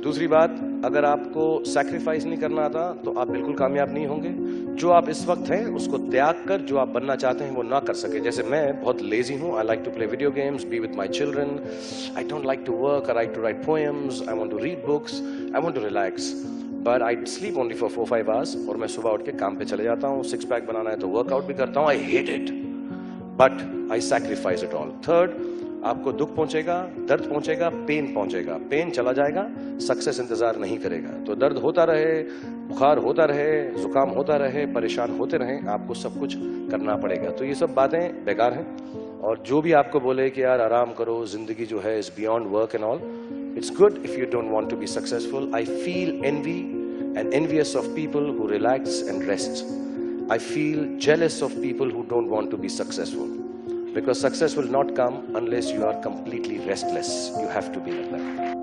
दूसरी बात, अगर आपको सैक्रिफाइस नहीं करना आता तो आप बिल्कुल कामयाब नहीं होंगे। जो आप इस वक्त हैं उसको त्याग कर जो आप बनना चाहते हैं वो ना कर सके। जैसे मैं बहुत लेजी हूँ, I like to play video games, be with my children, I don't like to work, I like to write poems, I want to read books, I want to relax, but I sleep only for 4-5 hours. और मैं सुबह उठ के काम पे चले जाता हूँ, 6 पैक बनाना है तो वर्कआउट भी करता हूँ। I hate it but I sacrifice it all. Third, आपको दुख पहुंचेगा, दर्द पहुंचेगा, पेन पहुंचेगा, पेन चला जाएगा, सक्सेस इंतजार नहीं करेगा। तो दर्द होता रहे, बुखार होता रहे, जुकाम होता रहे, परेशान होते रहे, आपको सब कुछ करना पड़ेगा। तो ये सब बातें बेकार हैं। और जो भी आपको बोले कि यार आराम करो, जिंदगी जो है is beyond work and all, it's good if you don't want to be successful. I feel envy and envious of people who relax and rest. I feel jealous of people who don't want to be successful, because success will not come unless you are completely restless. You have to be like that.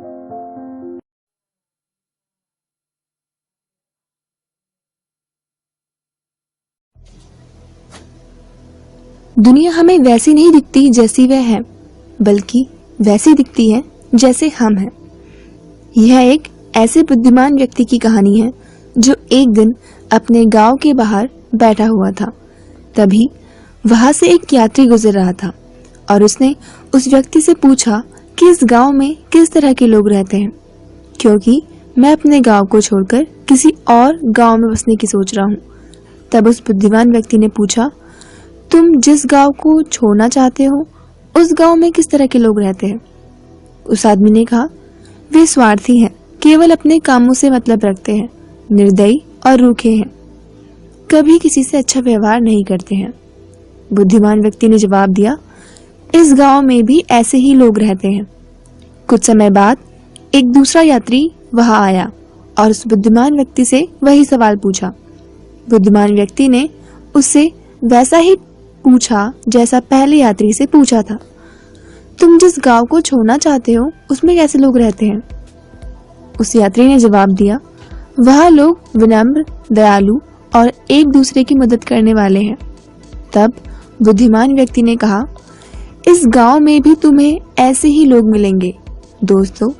दुनिया हमें वैसी नहीं दिखती जैसी वह है, बल्कि वैसी दिखती है जैसे हम हैं। यह एक ऐसे बुद्धिमान व्यक्ति की कहानी है जो एक दिन अपने गांव के बाहर बैठा हुआ था। तभी वहां से एक यात्री गुजर रहा था और उसने उस व्यक्ति से पूछा कि इस गांव में किस तरह के लोग रहते हैं, क्योंकि मैं अपने गांव को छोड़कर किसी और गांव में बसने की सोच रहा हूँ। तब उस बुद्धिमान व्यक्ति ने पूछा, तुम जिस गांव को छोड़ना चाहते हो उस गांव में किस तरह के लोग रहते हैं? उस आदमी ने कहा, वे स्वार्थी हैं, केवल अपने कामों से मतलब रखते हैं, निर्दयी और रूखे हैं, कभी किसी से अच्छा व्यवहार नहीं करते हैं। बुद्धिमान व्यक्ति ने जवाब दिया, इस गांव में भी ऐसे ही लोग रहते हैं। कुछ समय बाद एक दूसरा यात्री वहां आया और उस बुद्धिमान व्यक्ति से वही सवाल पूछा। बुद्धिमान व्यक्ति ने उससे वैसा ही पूछा जैसा पहले यात्री से पूछा था, तुम जिस गांव को छोड़ना चाहते हो उसमें कैसे लोग रहते हैं? उस यात्री ने जवाब दिया, वह लोग विनम्र, दयालु और एक दूसरे की मदद करने वाले हैं। तब बुद्धिमान व्यक्ति ने कहा, इस गांव में भी तुम्हें ऐसे ही लोग मिलेंगे। दोस्तों,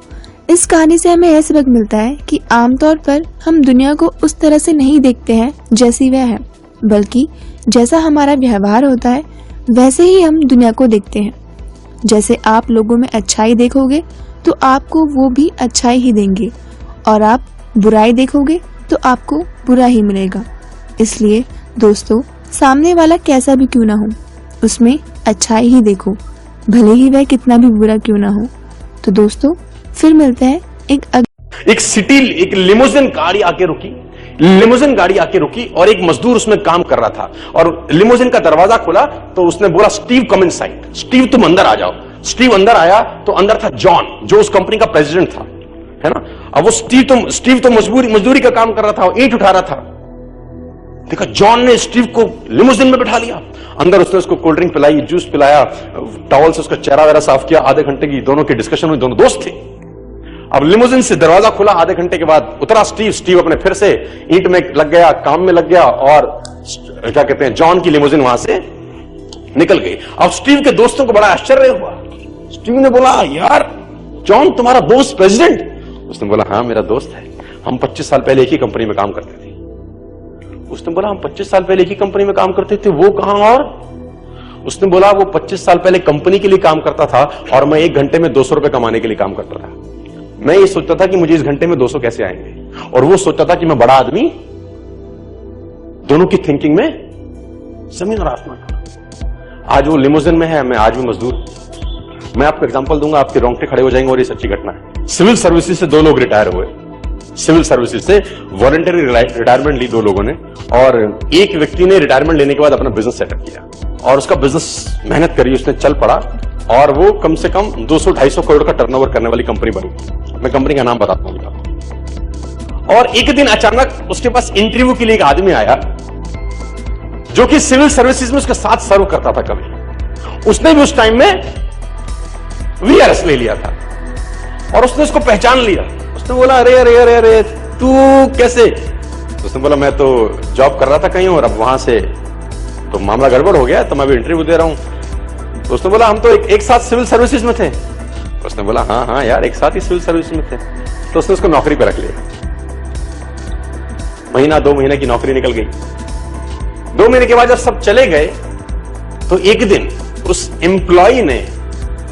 इस कहानी से हमें यह सबक मिलता है कि आमतौर पर हम दुनिया को उस तरह से नहीं देखते हैं जैसी वह है, बल्कि जैसा हमारा व्यवहार होता है वैसे ही हम दुनिया को देखते हैं। जैसे आप लोगों में अच्छाई देखोगे तो आपको वो भी अच्छाई ही देंगे, और आप बुराई देखोगे तो आपको बुरा ही मिलेगा। इसलिए दोस्तों, सामने वाला कैसा भी क्यों ना हो, उसमें अच्छाई ही देखो, भले ही वह कितना भी बुरा क्यों ना हो। तो दोस्तों, फिर मिलते हैं
एक लिमोजिन गाड़ी आके रुकी और एक मजदूर उसमें काम कर रहा था और लिमोजिन का दरवाजा खुला तो उसने बोला, स्टीव कम इनसाइड, स्टीव तुम अंदर आ जाओ। स्टीव अंदर आया तो अंदर था जॉन, जो उस कंपनी का प्रेसिडेंट था, है ना। अब वो स्टीव तो मजदूरी का काम कर रहा था, ईंट उठा रहा था। देखा जॉन ने स्टीव को लिमोजिन में बिठा लिया, अंदर उसने उसको कोल्ड ड्रिंक पिलाई, जूस पिलाया, टॉवल से उसका चेहरा वगैरह साफ किया। आधे घंटे की दोनों की डिस्कशन हुई, दोनों दोस्त थे। अब लिमोजिन से दरवाजा खुला, आधे घंटे के बाद उतरा स्टीव अपने फिर से ईंट में लग गया, काम में लग गया और क्या कहते हैं, जॉन की लिमोजिन वहां से निकल गई। अब स्टीव के दोस्तों को बड़ा आश्चर्य हुआ। स्टीव ने बोला, यार जॉन तुम्हारा दोस्त प्रेसिडेंट? उसने बोला, हाँ मेरा दोस्त है, हम 25 साल पहले एक ही कंपनी में काम करते थे। उसने बोला, हम 25 साल पहले एक ही कंपनी में काम करते थे, वो कहां? और उसने बोला, वो 25 साल पहले कंपनी के लिए काम करता था और मैं 1 घंटे में 200 रुपए कमाने के लिए काम करता था। मैं ये सोचता था कि मुझे इस घंटे में 200 कैसे आएंगे, और वो सोचता था कि मैं बड़ा आदमी। दोनों की थिंकिंग में जमीन और आसमान। आज वो लिमोजिन में है, मैं आज भी मजदूर। मैं आपको एग्जांपल दूंगा, आपके रोंगटे खड़े हो जाएंगे, और ये सच्ची घटना है। सिविल सर्विसेज से 2 लोग रिटायर हुए, सिविल सर्विसेज से वॉलंटरी रिटायरमेंट ली 2 लोगों ने, और एक व्यक्ति ने रिटायरमेंट लेने के बाद अपना बिजनेस सेटअप किया और उसका बिजनेस मेहनत करी, उसने चल पड़ा और वो कम से कम 200-250 करोड़ का टर्नओवर करने वाली कंपनी बनी। मैं कंपनी का नाम बताता हूं। और एक दिन अचानक उसके पास इंटरव्यू के लिए एक आदमी आया जो कि सिविल सर्विसेज में उसके साथ सर्व करता था कभी। उसने भी उस टाइम में वीआरएस ले लिया था और उसने उसको पहचान लिया। उसने बोला, अरे अरे अरे अरे तू कैसे? उसने बोला, मैं तो जॉब कर रहा था कहीं और अब वहां से तो मामला गड़बड़ हो गया, तो मैं भी इंटरव्यू दे रहा हूं। तो उसने बोला, हम तो एक साथ सिविल सर्विसेज में थे। उसने बोला, हाँ हाँ यार, एक साथ ही सिविल सर्विस में थे। तो उसने उसको नौकरी पे रख लिया। महीना 2 महीने की नौकरी निकल गई। 2 महीने के बाद जब सब चले गए तो एक दिन उस एम्प्लॉय ने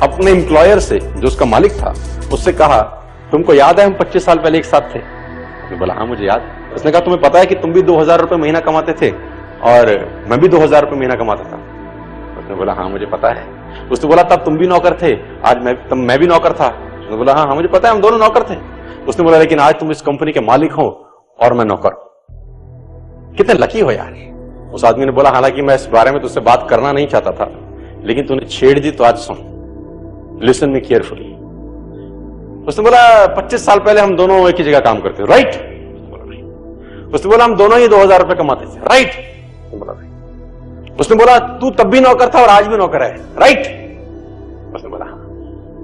अपने एम्प्लॉयर से, जो उसका मालिक था, उससे कहा, तुमको याद है हम 25 साल पहले एक साथ थे? उसने बोला, हाँ मुझे याद। उसने कहा, तुम्हें पता है कि तुम भी 2000 रुपए महीना कमाते थे और मैं भी 2000 रुपए महीना कमाता था? उसने बोला, हाँ मुझे पता है। उसने बोला, तब तुम भी नौकर थे, आज मैं भी नौकर था? उसने बोला, हाँ मुझे पता है, हम दोनों नौकर थे। उसने बोला, लेकिन आज तुम इस कंपनी के मालिक हो और मैं नौकर। कितने लकी हो यार। उस आदमी ने बोला, हालांकि मैं इस बारे में तुझसे बात करना नहीं चाहता था, लेकिन तूने छेड़ दी तो आज सुन, लिसन मी केयरफुली। उसने बोला, 25 साल पहले हम दोनों एक ही जगह काम करते थे, राइट? उसने बोला, हम दोनों ही 2000 रुपए कमाते थे, राइट? उसने बोला, तू तब भी नौकर था और आज भी नौकर है, राइट? उसने बोला, हाँ।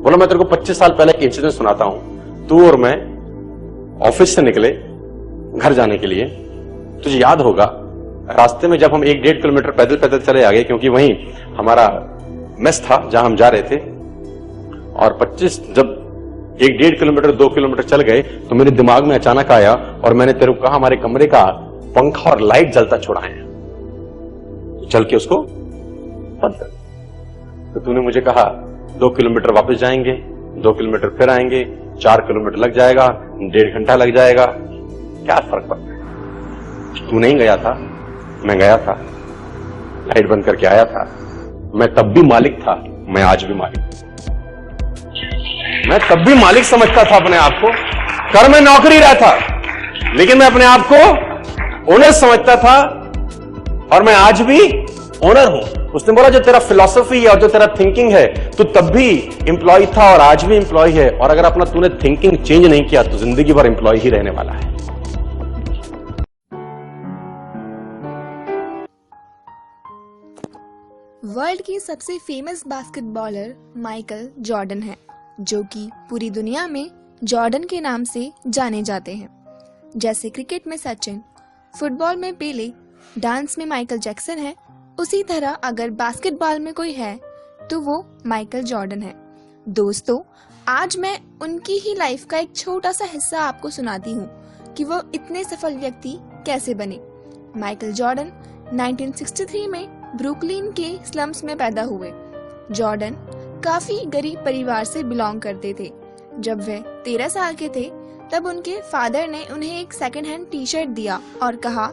बोला, मैं तेरे को 25 साल पहले एक इंसिडेंट सुनाता हूं। तू और मैं ऑफिस से निकले घर जाने के लिए। तुझे याद होगा, रास्ते में जब हम 1-1.5 किलोमीटर पैदल पैदल चले आ गए, क्योंकि वहीं हमारा मेस था जहां हम जा रहे थे, और 25 जब 1-1.5 किलोमीटर 2 किलोमीटर चल गए तो मेरे दिमाग में अचानक आया और मैंने तेरे को कहा, हमारे कमरे का पंखा और लाइट जलता छुड़ाए हैं, चल के उसको बंद कर। तो तूने मुझे कहा, 2 किलोमीटर वापस जाएंगे, 2 किलोमीटर फिर आएंगे, 4 किलोमीटर लग जाएगा, 1.5 घंटा लग जाएगा, क्या फर्क पड़ता है? तू नहीं गया था, मैं गया था, लाइट बंद करके आया था। मैं तब भी मालिक था, मैं आज भी मालिक। मैं तब भी मालिक समझता था अपने आप को, कर मैं नौकरी रहा था, लेकिन मैं अपने आप को ओनर समझता था, और मैं आज भी ओनर हूं। उसने बोला, जो तेरा फिलॉसफी है और जो तेरा थिंकिंग है, तू तब भी एम्प्लॉय था और आज भी एम्प्लॉय है, और अगर अपना तूने थिंकिंग चेंज नहीं किया तो जिंदगी भर एम्प्लॉय ही रहने वाला है।
वर्ल्ड की सबसे फेमस बास्केटबॉलर माइकल जॉर्डन है, जो कि पूरी दुनिया में जॉर्डन के नाम से जाने जाते हैं। जैसे क्रिकेट में सचिन, फुटबॉल में पेले, डांस में माइकल जैक्सन है, उसी तरह अगर बास्केटबॉल में कोई है तो वो माइकल जॉर्डन है। दोस्तों, आज मैं उनकी ही लाइफ का एक छोटा सा हिस्सा आपको सुनाती हूँ कि वो इतने सफल व्यक्ति कैसे बने। माइकल जॉर्डन 1963 में ब्रुकलिन के स्लम्स में पैदा हुए। जॉर्डन काफी गरीब परिवार से बिलोंग करते थे। जब वे 13 साल के थे तब उनके फादर ने उन्हें एक सेकंड हैंड टी शर्ट दिया और कहा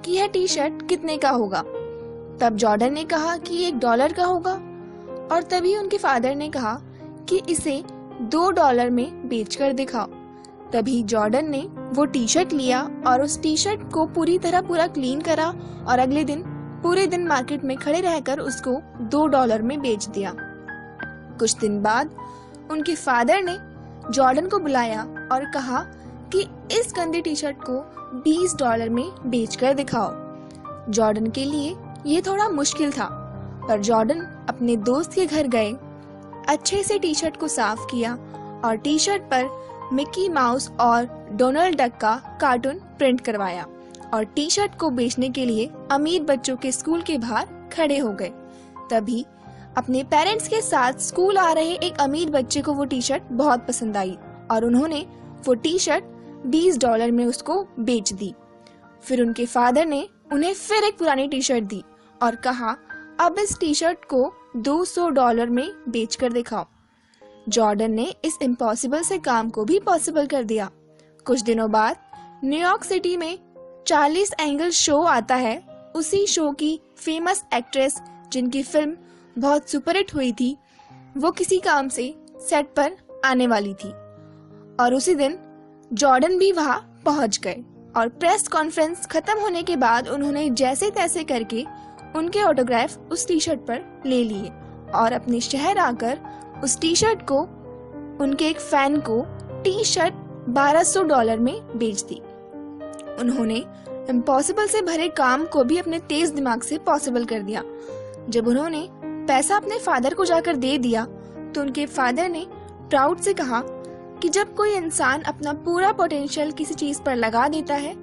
कि यह टी शर्ट कितने का होगा। तब जॉर्डन ने कहा कि $1 का होगा, और तभी उनके फादर ने कहा कि इसे $2 में बेचकर दिखाओ। तभी जॉर्डन ने वो टी शर्ट लिया और उस टी शर्ट को पूरी तरह पूरा क्लीन करा और अगले दिन पूरे दिन मार्केट में खड़े रहकर उसको $2 में बेच दिया। कुछ दिन बाद उनके फादर ने जॉर्डन को बुलाया और कहा कि इस गंदी टी शर्ट को $20 में बेचकर दिखाओ। जॉर्डन के लिए ये थोड़ा मुश्किल था, पर जॉर्डन अपने दोस्त के घर गए, अच्छे से टी शर्ट को साफ किया और टी शर्ट पर मिकी माउस और डोनाल्ड डक का कार्टून प्रिंट करवाया और टी शर्ट को बेचने के लिए अमीर बच्चों के स्कूल के बाहर खड़े हो गए। तभी अपने पेरेंट्स के साथ स्कूल आ रहे एक अमीर बच्चे को वो टी शर्ट बहुत पसंद आई और उन्होंने वो टी शर्ट $20 में उसको बेच दी। फिर उनके फादर ने उन्हें फिर एक पुरानी टी शर्ट दी और कहा, अब इस टी शर्ट को $200 में बेचकर दिखाओ। जॉर्डन ने इस इम्पॉसिबल से काम को भी पॉसिबल कर दिया। कुछ दिनों बाद न्यूयॉर्क सिटी में 40 एंगल शो आता है। उसी शो की फेमस एक्ट्रेस, जिनकी फिल्म बहुत सुपरहिट हुई थी, वो किसी काम से सेट पर आने वाली थी और उसी दिन जॉर्डन भी वहां पहुंच गए और प्रेस कॉन्फ्रेंस खत्म होने के बाद उन्होंने जैसे तैसे करके उनके ऑटोग्राफ उस टी शर्ट पर ले लिए और अपने शहर आकर उस टी शर्ट को उनके एक फैन को टी शर्ट $1200 में बेच दी। उन्होंने इम्पॉसिबल से भरे काम को भी अपने तेज दिमाग से पॉसिबल कर दिया। जब उन्होंने पैसा अपने फादर को जाकर दे दिया तो उनके फादर ने प्राउड से कहा कि जब कोई इंसान अपना पूरा पोटेंशियल किसी चीज पर लगा देता है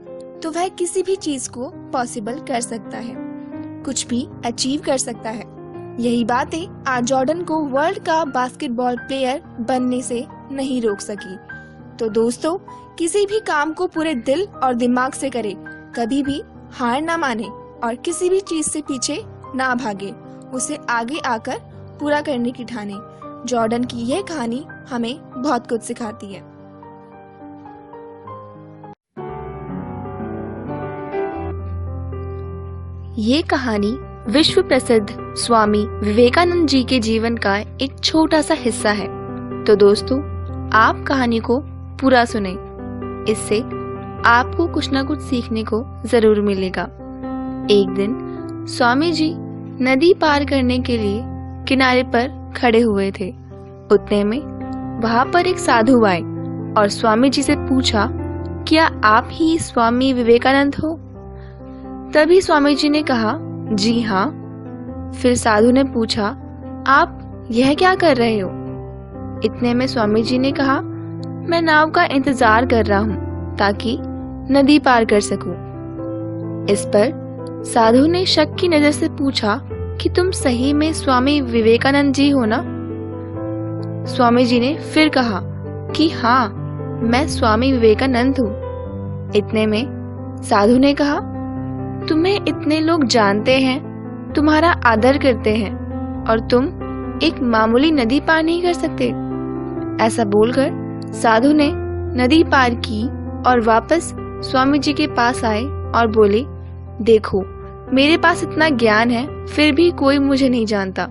तो वह किसी भी चीज को पॉसिबल कर सकता है, कुछ भी अचीव कर सकता है। यही बातें आज जॉर्डन को वर्ल्ड का बास्केटबॉल प्लेयर बनने से नहीं रोक सकी। तो दोस्तों, किसी भी काम को पूरे दिल और दिमाग से करें, कभी भी हार ना माने और किसी भी चीज से पीछे ना भागे, उसे आगे आकर पूरा करने की ठाने। जॉर्डन की यह कहानी हमें बहुत कुछ सिखाती है। ये कहानी विश्व प्रसिद्ध स्वामी विवेकानंद जी के जीवन का एक छोटा सा हिस्सा है। तो दोस्तों, आप कहानी को पूरा सुने, इससे आपको कुछ ना कुछ सीखने को जरूर मिलेगा। एक दिन स्वामी जी नदी पार करने के लिए किनारे पर खड़े हुए थे। उतने में वहां पर एक साधु आए और स्वामी जी से पूछा, क्या आप ही स्वामी विवेकानंद हो? तभी स्वामी जी ने कहा, जी हाँ। फिर साधु ने पूछा, आप यह क्या कर रहे हो? इतने में स्वामी जी ने कहा, मैं नाव का इंतजार कर रहा हूँ ताकि नदी पार कर सकूं। इस पर साधु ने शक की नजर से पूछा कि तुम सही में स्वामी विवेकानंद जी हो ना? स्वामी जी ने फिर कहा कि हाँ, मैं स्वामी विवेकानंद हूँ। इतने में साधु ने कहा, तुम्हें इतने लोग जानते हैं, तुम्हारा आदर करते हैं और तुम एक मामूली नदी पार नहीं कर सकते? ऐसा बोलकर साधु ने नदी पार की और वापस स्वामी जी के पास आए और बोले, देखो, मेरे पास इतना ज्ञान है फिर भी कोई मुझे नहीं जानता।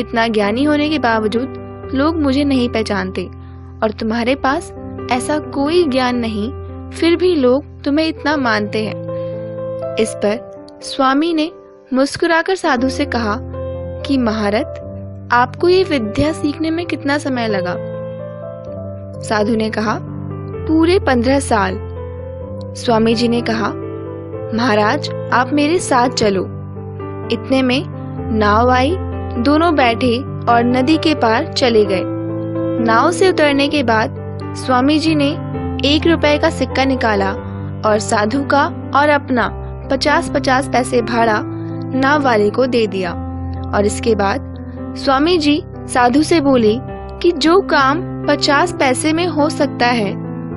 इतना ज्ञानी होने के बावजूद लोग मुझे नहीं पहचानते और तुम्हारे पास ऐसा कोई ज्ञान नहीं फिर भी लोग तुम्हें इतना मानते हैं। इस पर स्वामी ने मुस्कुराकर साधु से कहा कि महारथ, आपको ये विद्या सीखने में कितना समय लगा? साधु ने कहा, पूरे 15 साल। स्वामी जी ने कहा, महाराज, आप मेरे साथ चलो। इतने में नाव आई, दोनों बैठे और नदी के पार चले गए। नाव से उतरने के बाद स्वामी जी ने $1 का सिक्का निकाला और साधु का और अपना 50-50 पैसे भाड़ा नाव वाले को दे दिया। और इसके बाद स्वामी जी साधु से बोले कि जो काम 50 पैसे में हो सकता है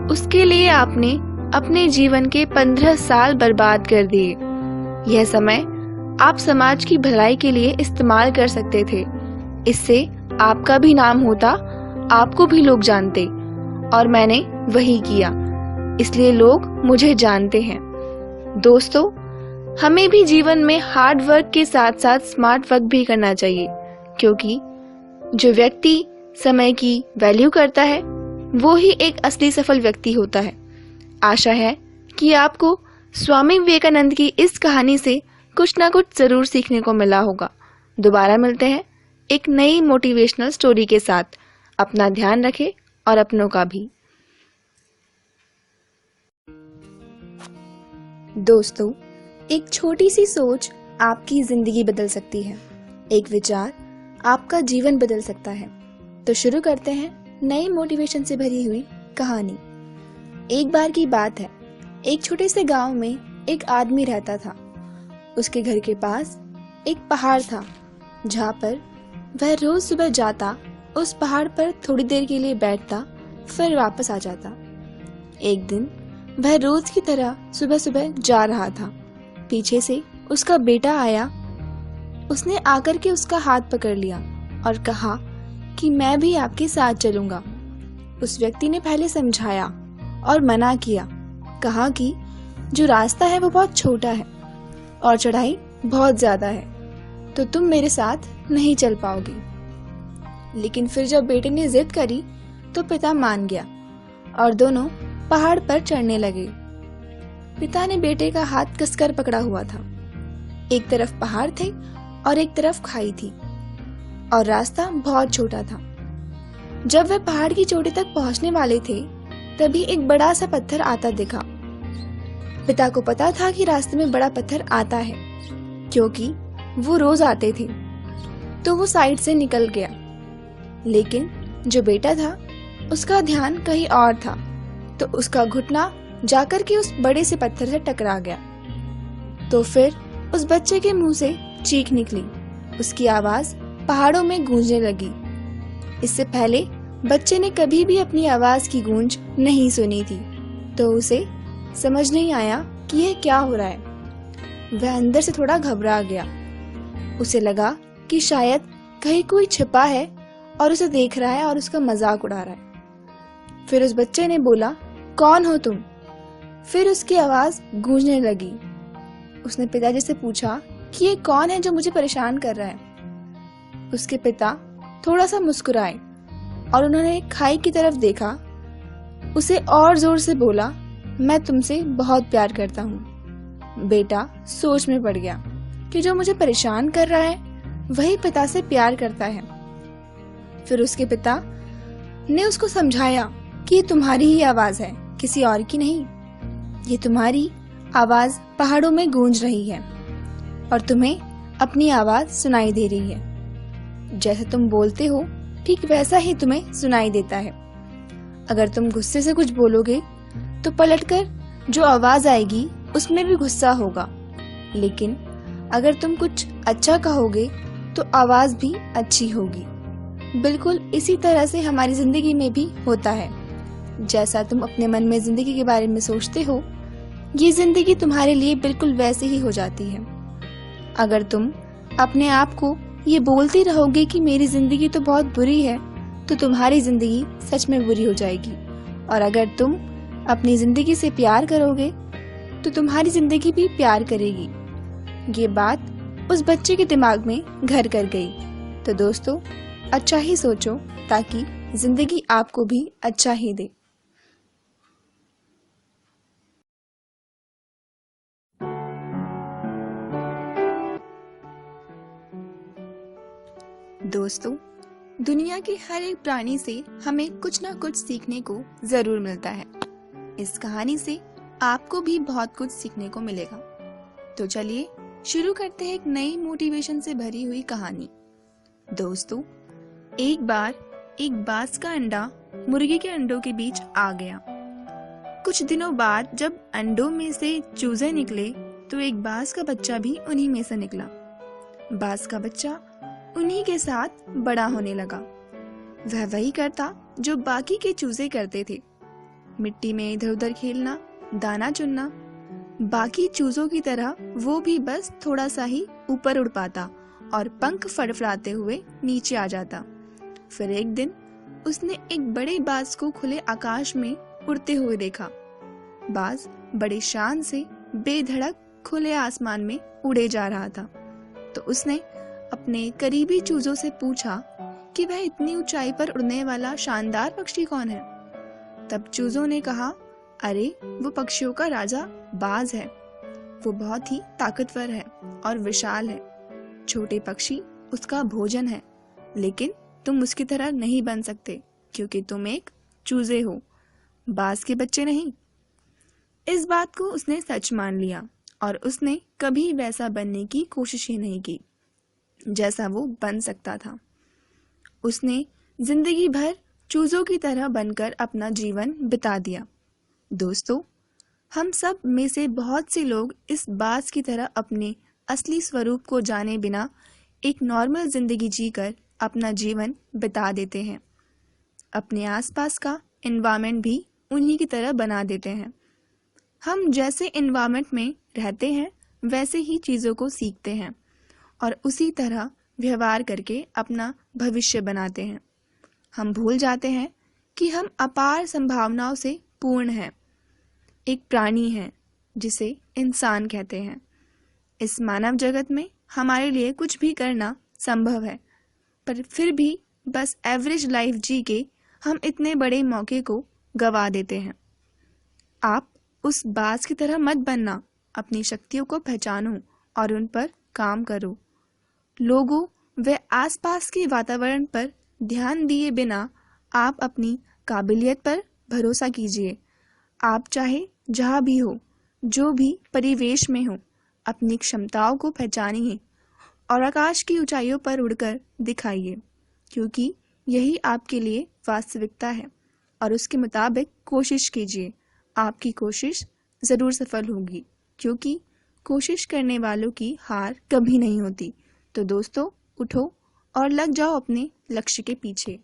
उसके लिए आपने अपने जीवन के 15 साल बर्बाद कर दिए। यह समय आप समाज की भलाई के लिए इस्तेमाल कर सकते थे। इससे आपका भी नाम होता, आपको भी लोग जानते, और मैंने वही किया, इसलिए लोग मुझे जानते हैं। दोस्तों, हमें भी जीवन में हार्ड वर्क के साथ साथ स्मार्ट वर्क भी करना चाहिए, क्योंकि जो व्यक्ति समय की वैल्यू करता है वो ही एक असली सफल व्यक्ति होता है। आशा है कि आपको स्वामी विवेकानंद की इस कहानी से कुछ ना कुछ जरूर सीखने को मिला होगा। दोबारा मिलते हैं एक नई मोटिवेशनल स्टोरी के साथ। अपना ध्यान रखें और अपनों का भी। दोस्तों, एक छोटी सी सोच आपकी जिंदगी बदल सकती है। एक विचार आपका जीवन बदल सकता है। तो शुरू करते हैं नई मोटिवेशन से भरी हुई कहानी। एक बार की बात है, एक छोटे से गांव में एक आदमी रहता था। उसके घर के पास एक पहाड़ था, जहाँ पर वह रोज सुबह जाता, उस पहाड़ पर थोड़ी देर के लिए बैठता, फिर वापस आ जाता। एक दिन वह रोज की तरह सुबह सुबह जा रहा था। पीछे से उसका बेटा आया। उसने आकर के उसका हाथ पकड़ लिया और कहा कि मैं भी आपके साथ चलूंगा। उस व्यक्ति ने पहले समझाया और मना किया, कहा कि जो रास्ता है वो बहुत छोटा है और चढ़ाई बहुत ज्यादा है, तो तुम मेरे साथ नहीं चल पाओगी। लेकिन फिर जब बेटे ने जिद करी तो पिता मान गया और दोनों पहाड़ पर चढ़ने लगे। पिता ने बेटे का हाथ कसकर पकड़ा हुआ था। एक तरफ पहाड़ थे और एक तरफ खाई थी और रास्ता बहुत छोटा था। जब वे पहाड़ की चोटी तक पहुंचने वाले थे, तभी एक बड़ा सा पत्थर आता दिखा। पिता को पता था कि रास्ते में बड़ा पत्थर आता है, क्योंकि वो रोज आते थे, तो वो साइड से निकल गया। लेकिन जो बेटा था उसका ध्यान कहीं और था, तो उसका घुटना जाकर के उस बड़े से पत्थर से टकरा गया। तो फिर उस बच्चे के मुंह से चीख निकली। उसकी आवाज पहाड़ों में गूंजने लगी। इससे पहले बच्चे ने कभी भी अपनी आवाज की गूंज नहीं सुनी थी, तो उसे समझ नहीं आया कि यह क्या हो रहा है। वह अंदर से थोड़ा घबरा गया। उसे लगा कि शायद कहीं कोई छिपा है और उसे देख रहा है और उसका मजाक उड़ा रहा है। फिर उस बच्चे ने बोला, कौन हो तुम? फिर उसकी आवाज गूंजने लगी। उसने पिताजी से पूछा कि ये कौन है जो मुझे परेशान कर रहा है। उसके पिता थोड़ा सा मुस्कुराए और उन्होंने खाई की तरफ देखा। उसे और जोर से बोला, मैं तुमसे बहुत प्यार करता हूँ। बेटा सोच में पड़ गया कि जो मुझे परेशान कर रहा है वही पिता से प्यार करता है। फिर उसके पिता ने उसको समझाया कि ये तुम्हारी ही आवाज है, किसी और की नहीं। ये तुम्हारी आवाज पहाड़ों में गूंज रही है और तुम्हें अपनी आवाज सुनाई दे रही है। जैसे तुम बोलते हो ठीक वैसा ही तुम्हें सुनाई देता है। अगर तुम गुस्से से कुछ बोलोगे तो पलटकर जो आवाज आएगी उसमें भी गुस्सा होगा, लेकिन अगर तुम कुछ अच्छा कहोगे तो आवाज भी अच्छी होगी। बिल्कुल इसी तरह से हमारी जिंदगी में भी होता है। जैसा तुम अपने मन में जिंदगी के बारे में सोचते हो, ये जिंदगी तुम्हारे लिए बिल्कुल वैसे ही हो जाती है। अगर तुम अपने आप को ये बोलते रहोगे कि मेरी जिंदगी तो बहुत बुरी है, तो तुम्हारी जिंदगी सच में बुरी हो जाएगी। और अगर तुम अपनी जिंदगी से प्यार करोगे तो तुम्हारी जिंदगी भी प्यार करेगी। ये बात उस बच्चे के दिमाग में घर कर गई। तो दोस्तों, अच्छा ही सोचो ताकि जिंदगी आपको भी अच्छा ही दे। दोस्तों, दुनिया के हर एक प्राणी से हमें कुछ ना कुछ सीखने को जरूर मिलता है। इस कहानी से आपको भी बहुत कुछ सीखने को मिलेगा। तो चलिए शुरू करते हैं एक नई मोटिवेशन से भरी हुई कहानी। दोस्तों, एक बार एक बाज का अंडा मुर्गी के अंडों के बीच आ गया। कुछ दिनों बाद जब अंडों में से चूजे निकले तो एक बाज का बच्चा भी उन्हीं में से निकला। बाज का बच्चा उन्हीं के साथ बड़ा होने लगा। वह वही करता जो बाकी के चूजे करते थे, मिट्टी में इधर उधर खेलना, दाना चुनना। बाकी चूजों की तरह वो भी बस थोड़ा सा ही ऊपर उड़ पाता और पंख फड़फड़ाते हुए नीचे आ जाता। फिर एक दिन उसने एक बड़े बाज को खुले आकाश में उड़ते हुए देखा। बाज बड़े शान से बेधड़क खुले आसमान में उड़े जा रहा था। तो उसने अपने करीबी चूजों से पूछा कि वह इतनी ऊंचाई पर उड़ने वाला शानदार पक्षी कौन है। तब चूजों ने कहा, अरे वो पक्षियों का राजा बाज है। वो बहुत ही ताकतवर है और विशाल है। छोटे पक्षी उसका भोजन है, लेकिन तुम उसकी तरह नहीं बन सकते क्योंकि तुम एक चूजे हो, बाज के बच्चे नहीं। इस बात को उसने सच मान लिया और उसने कभी वैसा बनने की कोशिश ही नहीं की जैसा वो बन सकता था। उसने जिंदगी भर चूजों की तरह बनकर अपना जीवन बिता दिया। दोस्तों, हम सब में से बहुत से लोग इस बाज की तरह अपने असली स्वरूप को जाने बिना एक नॉर्मल जिंदगी जीकर अपना जीवन बिता देते हैं। अपने आसपास का एनवायरनमेंट भी उन्हीं की तरह बना देते हैं। हम जैसे एनवायरनमेंट में रहते हैं वैसे ही चीज़ों को सीखते हैं और उसी तरह व्यवहार करके अपना भविष्य बनाते हैं। हम भूल जाते हैं कि हम अपार संभावनाओं से पूर्ण हैं। एक प्राणी है जिसे इंसान कहते हैं। इस मानव जगत में हमारे लिए कुछ भी करना संभव है, पर फिर भी बस एवरेज लाइफ जी के हम इतने बड़े मौके को गवा देते हैं। आप उस बाज की तरह मत बनना। अपनी शक्तियों को पहचानो और उन पर काम करो। लोगों व आसपास के वातावरण पर ध्यान दिए बिना आप अपनी काबिलियत पर भरोसा कीजिए। आप चाहे जहाँ भी हो, जो भी परिवेश में हो, अपनी क्षमताओं को पहचानिए और आकाश की ऊंचाइयों पर उड़कर दिखाइए, क्योंकि यही आपके लिए वास्तविकता है। और उसके मुताबिक कोशिश कीजिए। आपकी कोशिश ज़रूर सफल होगी, क्योंकि कोशिश करने वालों की हार कभी नहीं होती। तो दोस्तों, उठो और लग जाओ अपने लक्ष्य के पीछे।